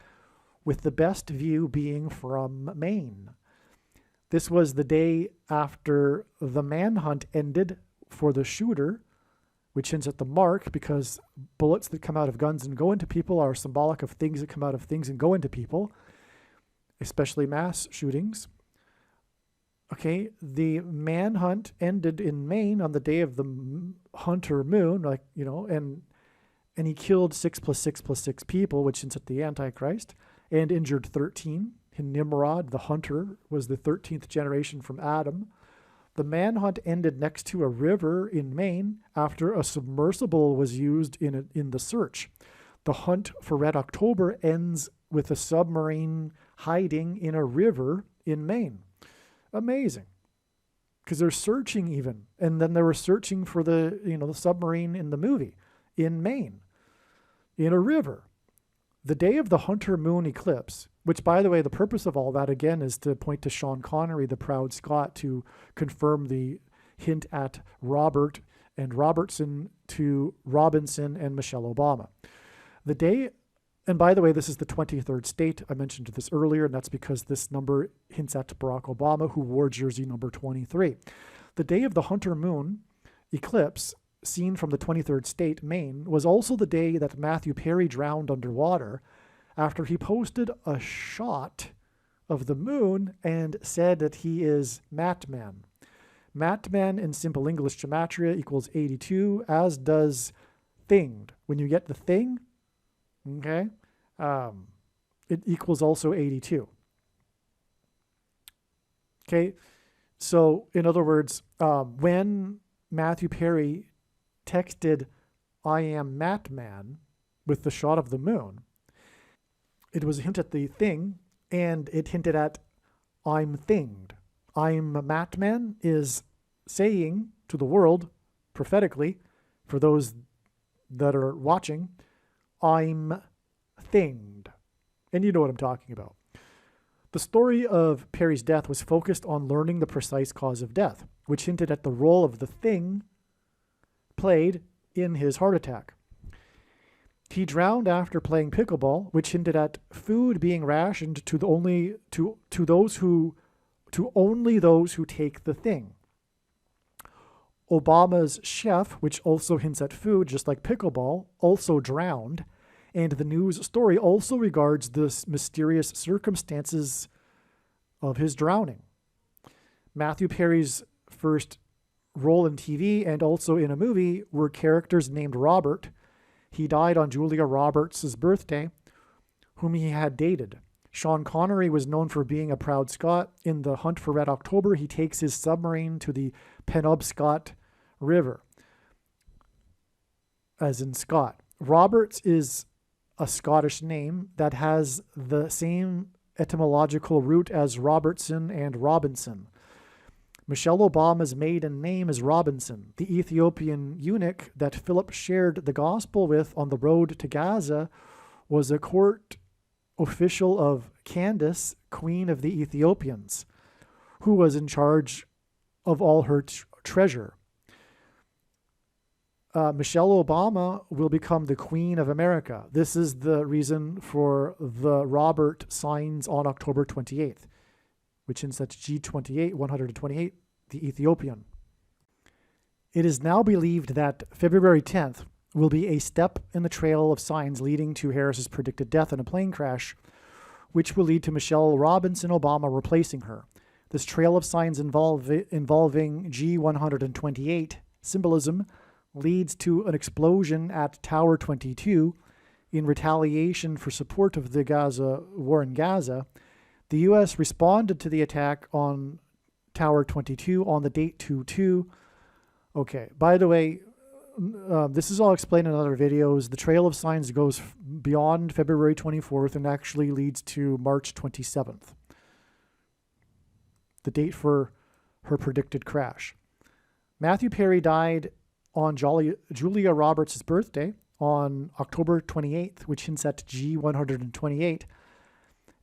with the best view being from Maine. This was the day after the manhunt ended for the shooter, which hints at the mark, because bullets that come out of guns and go into people are symbolic of things that come out of things and go into people, especially mass shootings. Okay, the manhunt ended in Maine on the day of the hunter moon, and he killed 6 + 6 + 6 people, which hints at the Antichrist, and injured 13. Nimrod, the hunter, was the 13th generation from Adam. The manhunt ended next to a river in Maine after a submersible was used in the search. The hunt for Red October ends with a submarine hiding in a river in Maine. Amazing. Because they're searching even. And then they were searching for the submarine in the movie in Maine, in a river. The day of the hunter moon eclipse, which, by the way, the purpose of all that, again, is to point to Sean Connery, the proud Scot, to confirm the hint at Robert and Robertson to Robinson and Michelle Obama. The day, and by the way, this is the 23rd state. I mentioned this earlier, and that's because this number hints at Barack Obama, who wore jersey number 23. The day of the hunter moon eclipse, seen from the 23rd state, Maine, was also the day that Matthew Perry drowned underwater after he posted a shot of the moon and said that he is Matman. Matman in simple English gematria equals 82, as does thinged. When you get the thing, Okay? It equals also 82. Okay? So, in other words, when Matthew Perry texted, "I am Matman," with the shot of the moon, it was a hint at the thing, and it hinted at "I'm thinged." "I'm Matman" is saying to the world, prophetically, for those that are watching, "I'm thinged." And you know what I'm talking about. The story of Perry's death was focused on learning the precise cause of death, which hinted at the role of the thing played in his heart attack. He drowned after playing pickleball, which hinted at food being rationed to only those who take the thing. Obama's chef, which also hints at food, just like pickleball, also drowned, and the news story also regards the mysterious circumstances of his drowning. Matthew Perry's first role in TV and also in a movie were characters named Robert. He died on Julia Roberts' birthday, whom he had dated. Sean Connery was known for being a proud Scot. In The Hunt for Red October, he takes his submarine to the Penobscot River, as in Scott. Roberts is a Scottish name that has the same etymological root as Robertson and Robinson. Michelle Obama's maiden name is Robinson. The Ethiopian eunuch that Philip shared the gospel with on the road to Gaza was a court official of Candace, queen of the Ethiopians, who was in charge of all her treasure. Michelle Obama will become the Queen of America. This is the reason for the Robert signs on October 28th, which is at G28, 128, the Ethiopian. It is now believed that February 10th will be a step in the trail of signs leading to Harris's predicted death in a plane crash, which will lead to Michelle Robinson Obama replacing her. This trail of signs involving G128 symbolism leads to an explosion at Tower 22 in retaliation for support of the Gaza war in Gaza. The U.S. responded to the attack on Tower 22 on the date 2/2. Okay, by the way, this is all explained in other videos. The trail of signs goes beyond February 24th and actually leads to March 27th, the date for her predicted crash. Matthew Perry died on Julia Roberts' birthday on October 28th, which hints at G128.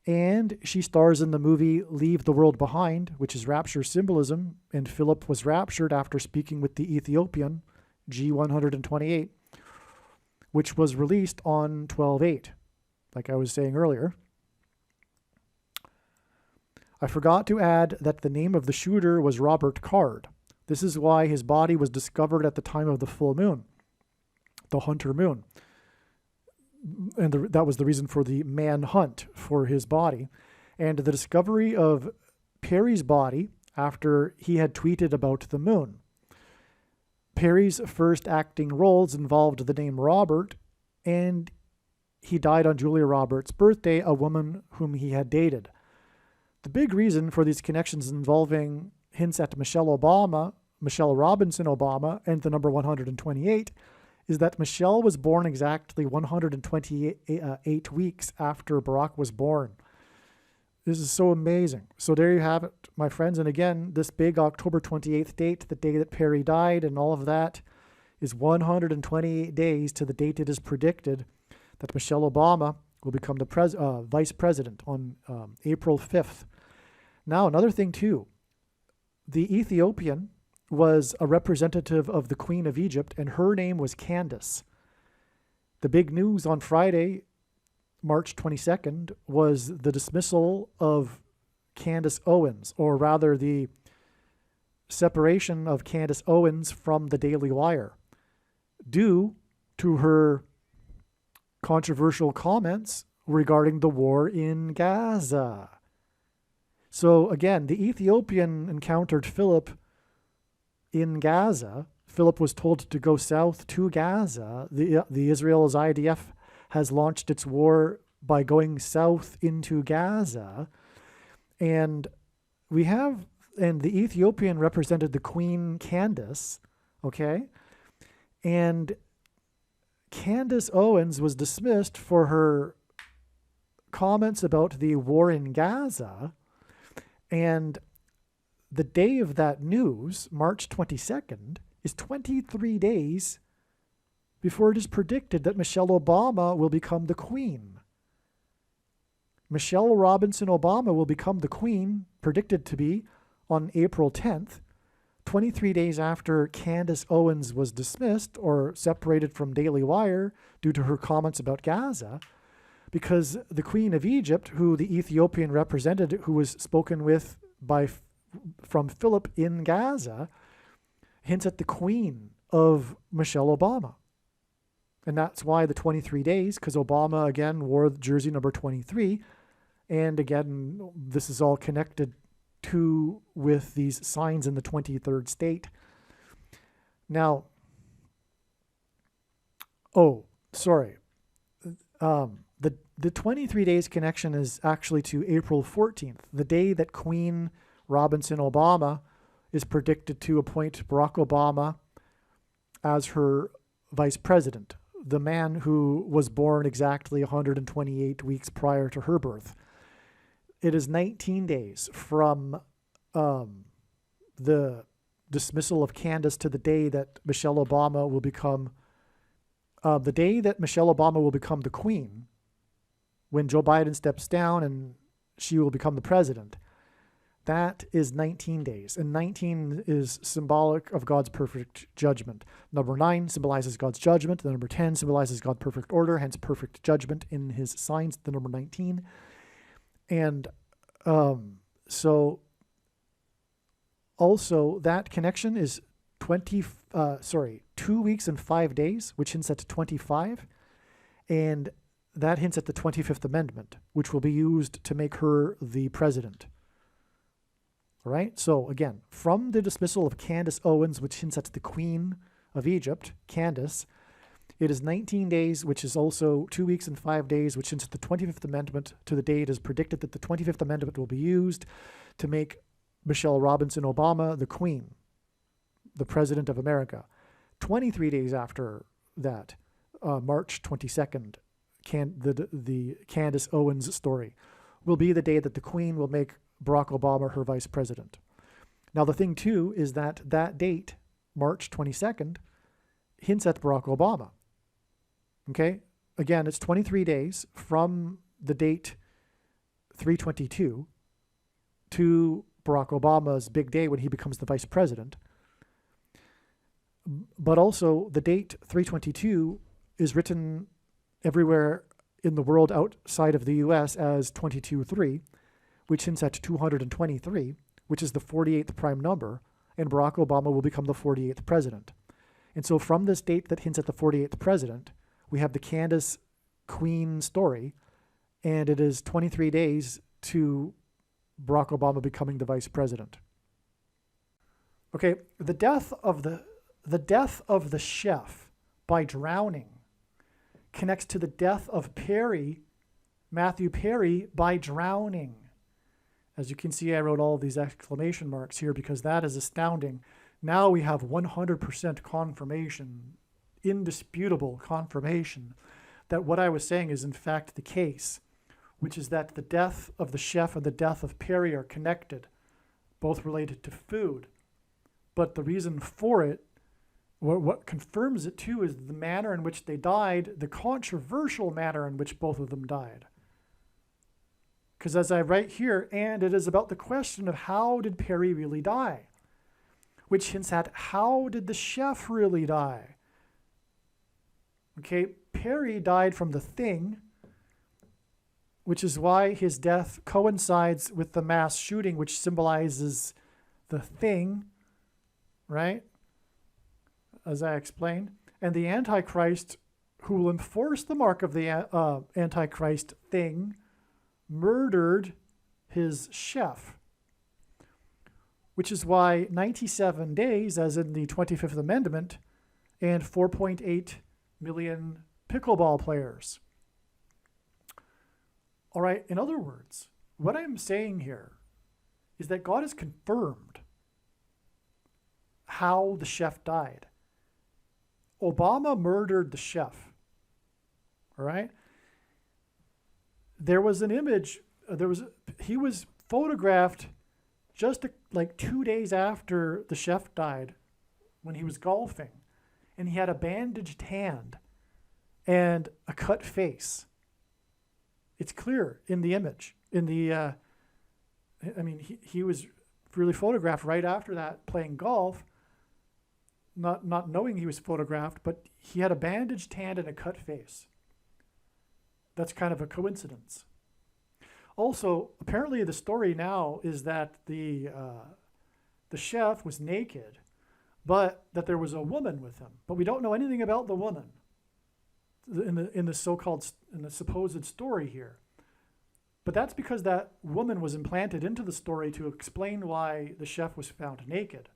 And she stars in the movie Leave the World Behind, which is rapture symbolism, and Philip was raptured after speaking with the Ethiopian, G128, which was released on 12/8, like I was saying earlier. I forgot to add that the name of the shooter was Robert Card. This is why his body was discovered at the time of the full moon, the Hunter moon. And that was the reason for the manhunt for his body. And the discovery of Perry's body after he had tweeted about the moon. Perry's first acting roles involved the name Robert, and he died on Julia Roberts' birthday, a woman whom he had dated. The big reason for these connections involving hints at Michelle Robinson Obama, and the number 128, is that Michelle was born exactly 128 weeks after Barack was born. This is so amazing. So there you have it, my friends. And again, this big October 28th date, the day that Perry died and all of that, is 128 days to the date it is predicted that Michelle Obama will become the vice president on April 5th. Now, another thing too, the Ethiopian was a representative of the Queen of Egypt, and her name was Candace. The big news on Friday, March 22nd, was the dismissal of Candace Owens, or rather the separation of Candace Owens from the Daily Wire, due to her controversial comments regarding the war in Gaza. So again, the Ethiopian encountered Philip in Gaza. Philip was told to go south to Gaza. The Israel's IDF has launched its war by going south into Gaza. And the Ethiopian represented the Queen Candace, okay? And Candace Owens was dismissed for her comments about the war in Gaza. And the day of that news, March 22nd, is 23 days before it is predicted that Michelle Obama will become the queen. Michelle Robinson Obama will become the queen, predicted to be on April 10th, 23 days after Candace Owens was dismissed or separated from Daily Wire due to her comments about Gaza, because the Queen of Egypt, who the Ethiopian represented, who was spoken with from Philip in Gaza, hints at the queen of Michelle Obama. And that's why the 23 days, because Obama, again, wore jersey number 23. And again, this is all connected with these signs in the 23rd state. Now, the 23 days connection is actually to April 14th, the day that Queen Robinson Obama is predicted to appoint Barack Obama as her vice president, the man who was born exactly 128 weeks prior to her birth. It is 19 days from the dismissal of Candace to the day that Michelle Obama will become the queen, when Joe Biden steps down and she will become the president. That is 19 days, and 19 is symbolic of God's perfect judgment. Number 9 symbolizes God's judgment. The number 10 symbolizes God's perfect order, hence perfect judgment in his signs, the number 19. And so also that connection is 2 weeks and 5 days, which hints at 25. And that hints at the 25th Amendment, which will be used to make her the president. All right? So again, from the dismissal of Candace Owens, which hints at the Queen of Egypt, Candace, it is 19 days, which is also 2 weeks and 5 days, which hints at the 25th Amendment, to the day it is predicted that the 25th Amendment will be used to make Michelle Robinson Obama the Queen, the President of America. 23 days after that, March 22nd, the Candace Owens story will be the day that the Queen will make Barack Obama her vice president. Now, the thing, too, is that date, March 22nd, hints at Barack Obama. Okay? Again, it's 23 days from the date 3/22 to Barack Obama's big day when he becomes the vice president. But also, the date 3/22 is written everywhere in the world outside of the U.S. as 22/3, which hints at 223, which is the 48th prime number, and Barack Obama will become the 48th president. And so from this date that hints at the 48th president, we have the Candace Queen story, and it is 23 days to Barack Obama becoming the vice president. Okay, the death of the chef by drowning connects to the death of Matthew Perry, by drowning. As you can see, I wrote all of these exclamation marks here because that is astounding. Now we have 100% confirmation, indisputable confirmation, that what I was saying is in fact the case, which is that the death of the chef and the death of Perry are connected, both related to food. But the reason for it, what confirms it too, is the manner in which they died, the controversial manner in which both of them died. Because as I write here, and it is about the question of how did Perry really die? Which hints at how did the chef really die? Okay, Perry died from the thing, which is why his death coincides with the mass shooting, which symbolizes the thing, right? As I explained. And the Antichrist, who will enforce the mark of the Antichrist thing, murdered his chef, which is why 97 days, as in the 25th Amendment, and 4.8 million pickleball players All right, in other words, what I'm saying here is that God has confirmed how the chef died. Obama murdered the chef. All right? There was an image, he was photographed just like 2 days after the chef died when he was golfing, and he had a bandaged hand and a cut face. It's clear in the image. He was really photographed right after that playing golf, not knowing he was photographed, but he had a bandaged hand and a cut face. That's kind of a coincidence. Also, apparently the story now is that the chef was naked, but that there was a woman with him. But we don't know anything about the woman in the supposed story here. But that's because that woman was implanted into the story to explain why the chef was found naked.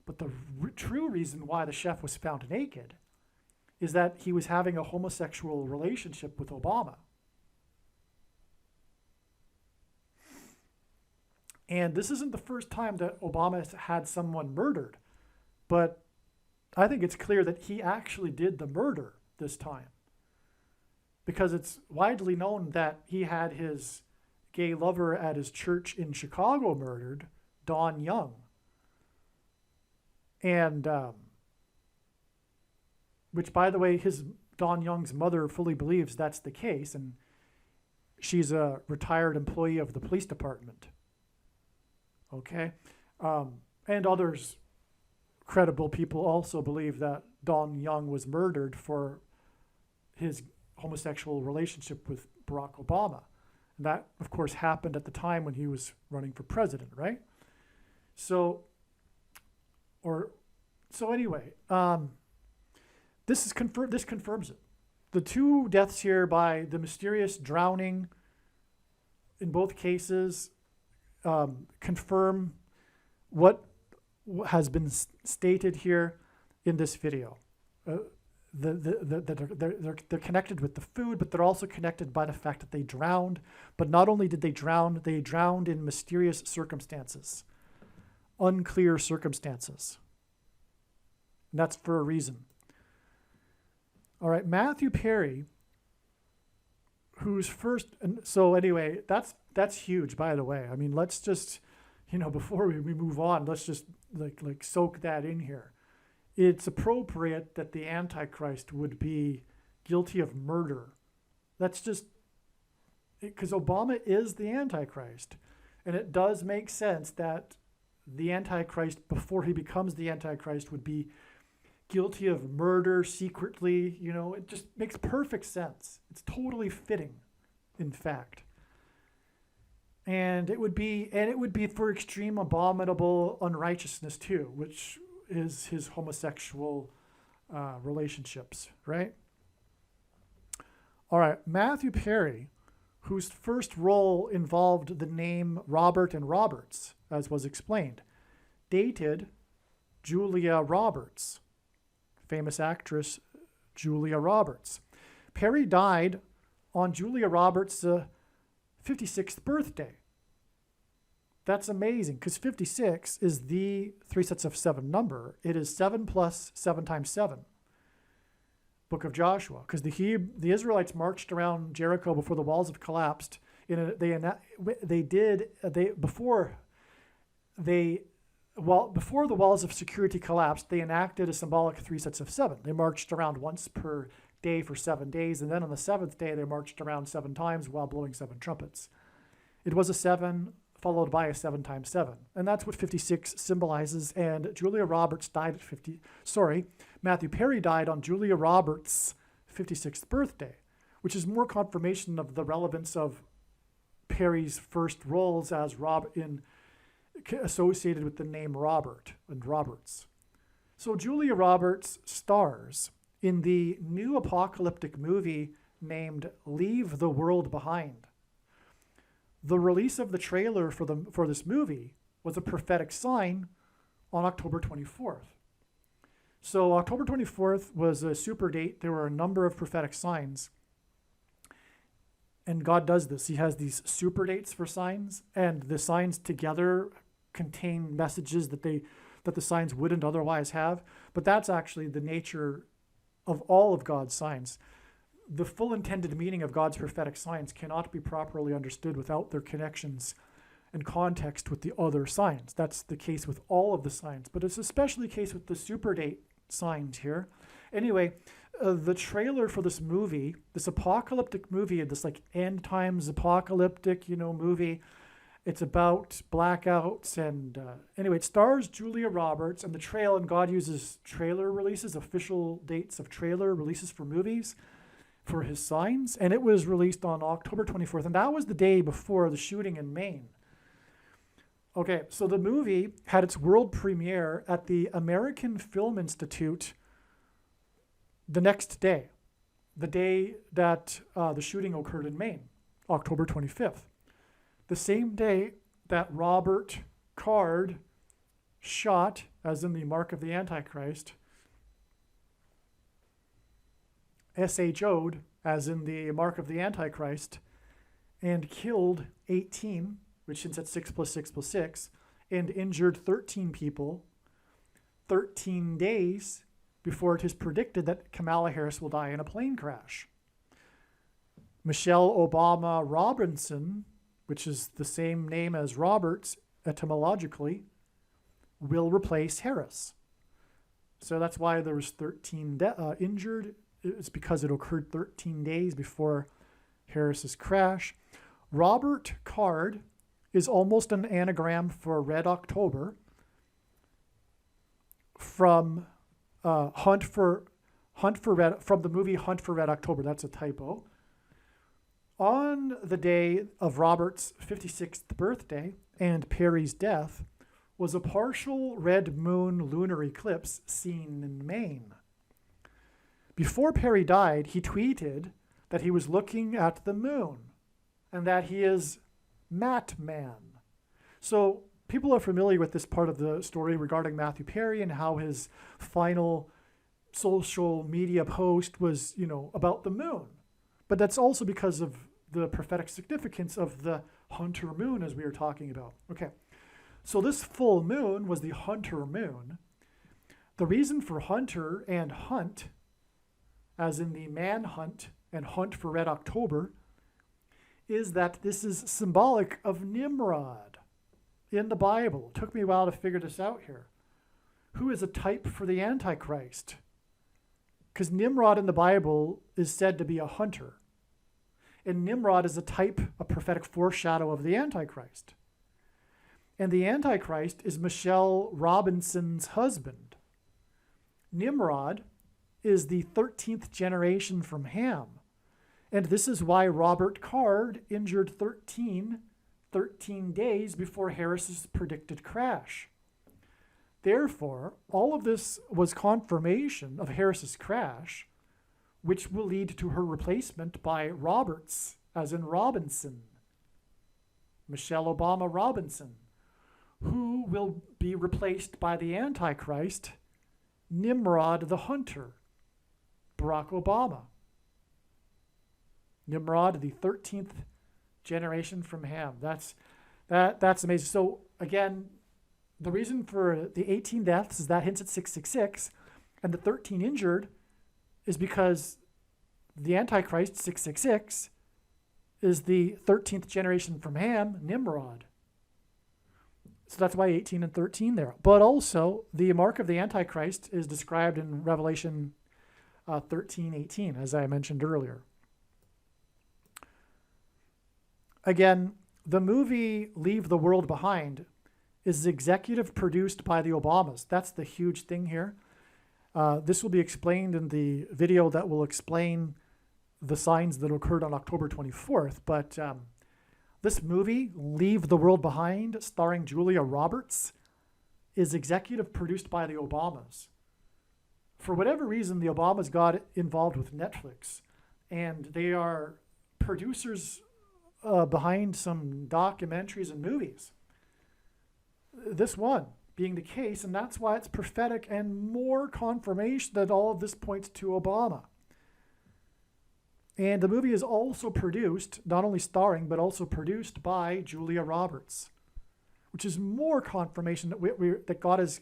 But the true reason why the chef was found naked is that he was having a homosexual relationship with Obama. And this isn't the first time that Obama has had someone murdered, but I think it's clear that he actually did the murder this time, because it's widely known that he had his gay lover at his church in Chicago murdered, Don Young. And which, by the way, Don Young's mother fully believes that's the case, and she's a retired employee of the police department. Okay? And others, credible people, also believe that Don Young was murdered for his homosexual relationship with Barack Obama. And that, of course, happened at the time when he was running for president, right? So anyway, this confirms it. The two deaths here by the mysterious drowning in both cases confirm what has been stated here in this video. They're connected with the food, but they're also connected by the fact that they drowned. But not only did they drowned in mysterious circumstances, unclear circumstances. And that's for a reason. All right, Matthew Perry, who's first, and so anyway, that's huge, by the way. I mean, let's just, before we move on, let's just like soak that in here. It's appropriate that the Antichrist would be guilty of murder. That's just, because Obama is the Antichrist. And it does make sense that the Antichrist, before he becomes the Antichrist, would be guilty of murder secretly. It just makes perfect sense. It's totally fitting, in fact. And it would be for extreme abominable unrighteousness too, which is his homosexual relationships, right? All right, Matthew Perry, whose first role involved the name Robert and Roberts, as was explained, dated Julia Roberts, famous actress Julia Roberts. Perry died on Julia Roberts' 56th birthday. That's amazing, because 56 is the 3 sets of 7 number. It is 7 plus 7 times 7. Book of Joshua, because the Israelites marched around Jericho before the walls have collapsed. Before the walls of security collapsed, they enacted a symbolic 3 sets of 7. They marched around once per day for 7 days, and then on the 7th day they marched around 7 times while blowing 7 trumpets. It was a 7 followed by a 7 times 7, and that's what 56 symbolizes. And Matthew Perry died on Julia Roberts' 56th birthday, which is more confirmation of the relevance of Perry's first roles as associated with the name Robert and Roberts. So Julia Roberts stars in the new apocalyptic movie named Leave the World Behind. The release of the trailer for this movie was a prophetic sign on October 24th. So October 24th was a super date. There were a number of prophetic signs. And God does this. He has these super dates for signs, and the signs together contain messages that the signs wouldn't otherwise have. But that's actually the nature of all of God's signs. The full intended meaning of God's prophetic signs cannot be properly understood without their connections and context with the other signs. That's the case with all of the signs, but it's especially the case with the super date signs here. Anyway, the trailer for this movie, this apocalyptic movie, this like end times apocalyptic, movie, it's about blackouts, and anyway, it stars Julia Roberts, and the trail, and God uses trailer releases, official dates of trailer releases for movies for his signs, and it was released on October 24th, and that was the day before the shooting in Maine. Okay, so the movie had its world premiere at the American Film Institute the next day, the day that the shooting occurred in Maine, October 25th. The same day that Robert Card shot, as in the Mark of the Antichrist, SHO'd, as in the Mark of the Antichrist, and killed 18, which hints at 6 plus 6 plus 6, and injured 13 people 13 days before it is predicted that Kamala Harris will die in a plane crash. Michelle Obama Robinson, which is the same name as Roberts etymologically, will replace Harris. So that's why there was 13 injured. It's because it occurred 13 days before Harris's crash. Robert Card is almost an anagram for Red October from Hunt for Red, from the movie Hunt for Red October. That's a typo. On the day of Robert's 56th birthday and Perry's death was a partial red moon lunar eclipse seen in Maine. Before Perry died, he tweeted that he was looking at the moon and that he is Matt Man. So people are familiar with this part of the story regarding Matthew Perry and how his final social media post was, about the moon. But that's also because of the prophetic significance of the hunter moon, as we were talking about. Okay, so this full moon was the hunter moon. The reason for hunter and hunt, as in the manhunt and Hunt for Red October, is that this is symbolic of Nimrod in the Bible. It took me a while to figure this out here. Who is a type for the Antichrist? Because Nimrod in the Bible is said to be a hunter. And Nimrod is a type, a prophetic foreshadow of the Antichrist. And the Antichrist is Michelle Robinson's husband. Nimrod is the 13th generation from Ham. And this is why Robert Card injured 13 days before Harris's predicted crash. Therefore, all of this was confirmation of Harris's crash, which will lead to her replacement by Roberts, as in Robinson, Michelle Obama Robinson, who will be replaced by the Antichrist, Nimrod the Hunter, Barack Obama. Nimrod, the 13th generation from Ham. That's amazing. So again, the reason for the 18 deaths is that hints at 666, and the 13 injured is because the Antichrist, 666, is the 13th generation from Ham, Nimrod. So that's why 18 and 13 there. But also, the mark of the Antichrist is described in Revelation 13:18, as I mentioned earlier. Again, the movie Leave the World Behind is executive produced by the Obamas. That's the huge thing here. This will be explained in the video that will explain the signs that occurred on October 24th. But this movie, Leave the World Behind, starring Julia Roberts, is executive produced by the Obamas. For whatever reason, the Obamas got involved with Netflix, and they are producers behind some documentaries and movies. This one being the case, and that's why it's prophetic and more confirmation that all of this points to Obama. And the movie is also produced, not only starring, but also produced by Julia Roberts, which is more confirmation that that God is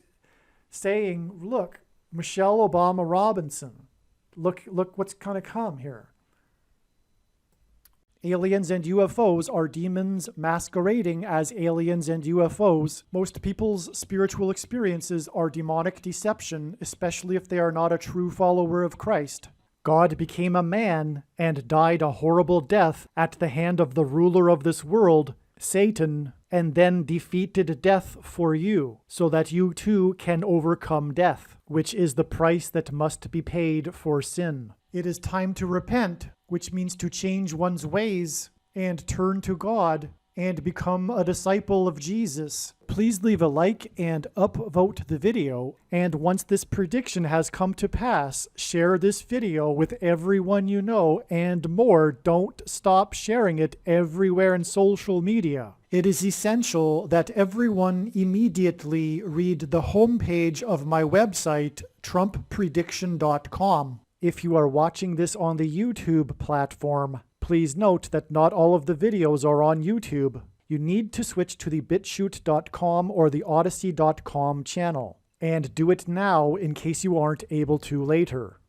saying, look, Michelle Obama Robinson, look what's going to come here. Aliens and UFOs are demons masquerading as aliens and UFOs. Most people's spiritual experiences are demonic deception, especially if they are not a true follower of Christ. God became a man and died a horrible death at the hand of the ruler of this world, Satan, and then defeated death for you, so that you too can overcome death, which is the price that must be paid for sin. It is time to repent, which means to change one's ways and turn to God and become a disciple of Jesus. Please leave a like and upvote the video. And once this prediction has come to pass, share this video with everyone you know, and more. Don't stop sharing it everywhere in social media. It is essential that everyone immediately read the homepage of my website, TrumpPrediction.com. If you are watching this on the YouTube platform, please note that not all of the videos are on YouTube. You need to switch to the BitChute.com or the Odyssey.com channel. And do it now in case you aren't able to later.